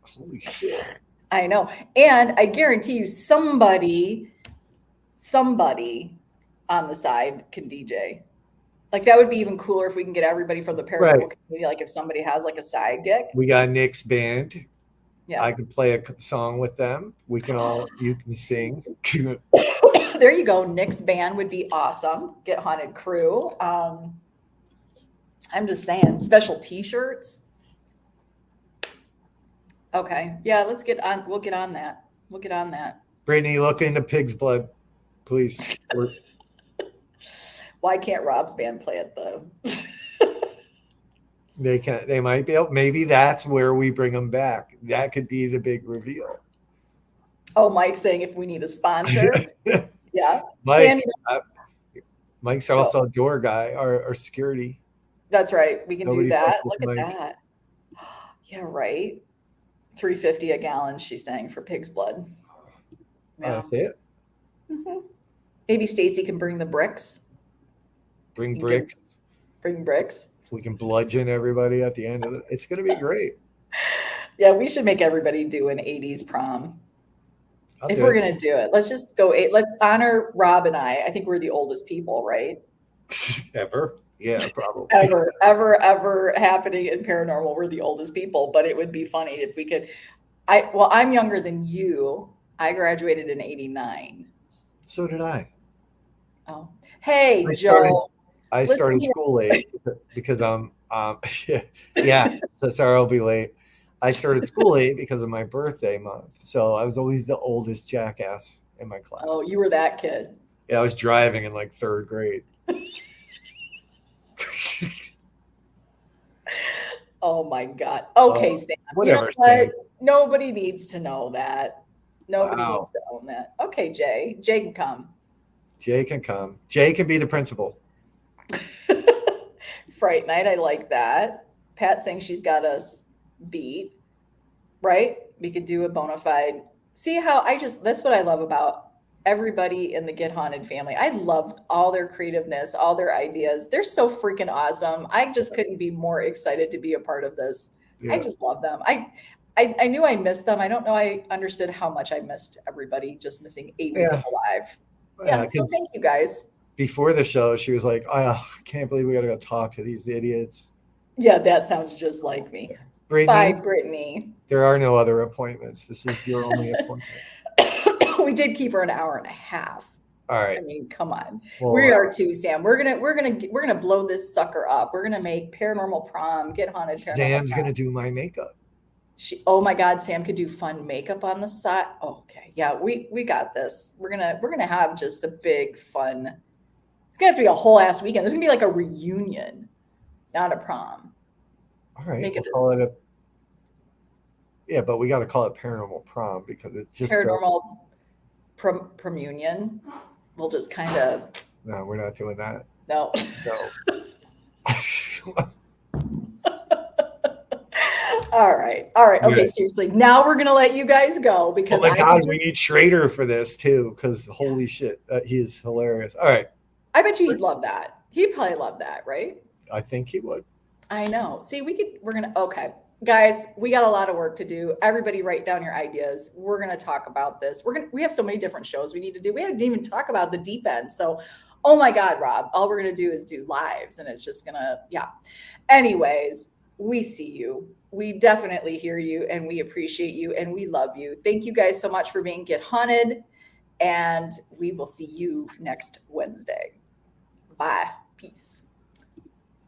Holy shit. I know. And I guarantee you somebody on the side can DJ. Like that would be even cooler if we can get everybody from the Right. paranormal community. Like if somebody has like a side gig. We got Nick's band. Yeah. I could play a song with them. You can sing. There you go. Nick's band would be awesome. Get Haunted Crew. I'm just saying, special t-shirts. Okay. Yeah, we'll get on that. We'll get on that. Brittany, look into pig's blood, please. Why can't Rob's band play at the? They might be able, maybe that's where we bring them back. That could be the big reveal. Oh, Mike's saying if we need a sponsor. Yeah. Mike, Candy, uh, Mike's go. also a door guy or security. That's right. We can do Nobody fucks that. with Look at Mike. that. Yeah, right. 350 a gallon, she's saying, for pig's blood. Yeah. That's it. Mhm. Maybe Stacy can bring the bricks. Bring You can bricks. bring bricks. We can bludgeon everybody at the end of it. It's going to be great. Yeah, we should make everybody do an 80s prom. I'll If do we're it. gonna do it, let's just go eight. Let's honor Rob and I. I think we're the oldest people, right? Ever? Yeah, probably. Ever happening in paranormal. We're the oldest people, but it would be funny if we could. I'm younger than you. I graduated in '89. So did I. Oh, hey I started. Joe, I listen started here. school late because yeah. So Sarah will be late. I started school late because of my birthday month. So I was always the oldest jackass in my Oh, class. you were that kid. Yeah, I was driving in like third grade. Oh my God. Okay, Sam. You know Whatever, what? Sam. Nobody needs to know that. Nobody needs Wow. to own that. Okay, Jay. Jay can come. Jay can come. Jay can be the principal. Fright night. I like that. Pat saying she's got us beat, right? We could do a bona fide. See how that's what I love about everybody in the Get Haunted family. I love all their creativeness, all their ideas. They're so freaking awesome. I just couldn't be more excited to be a part of this. I Yeah. just love them. I knew I missed them. I don't know. I understood how much I missed everybody just missing a week of Yeah. alive. Yeah. Yeah. So Because thank you guys. before the show, she was like, "Oh, I can't believe we got to go talk to these idiots." Yeah, that sounds just like me. Bye, Brittany, Brittany. there are no other appointments. This is your only appointment. We did keep her an hour and a half. All I right. mean, come on. Well, We are too, Sam. We're gonna blow this sucker up. We're gonna make paranormal prom, Get Haunted paranormal Sam's prom. gonna do my makeup. Oh my God, Sam could do fun makeup on the side. Okay, yeah, we got this. We're gonna have just a big fun. It's gonna have to be a whole ass weekend. This is gonna be like a reunion, not a prom. All right, Make we'll it call it a. Yeah, but we got to call it paranormal prom because it just. paranormal promunion. We'll just kind of No, we're not doing that. no. No. All right. All right. Okay. Yeah. Seriously. Now we're going to let you guys go Oh because my God, we need Schrader for this too because holy shit, he is hilarious. All right, I bet you he'd love that. He'd probably love that, right? I think he would. I know. See, okay. Guys, we got a lot of work to do. Everybody write down your ideas. We're going to talk about this. We have so many different shows we need to do. We didn't even talk about the deep end. So, oh my God, Rob, all we're going to do is do lives and it's just going to, yeah. Anyways, we see you. We definitely hear you and we appreciate you and we love you. Thank you guys so much for being Get Haunted and we will see you next Wednesday. Bye. Peace.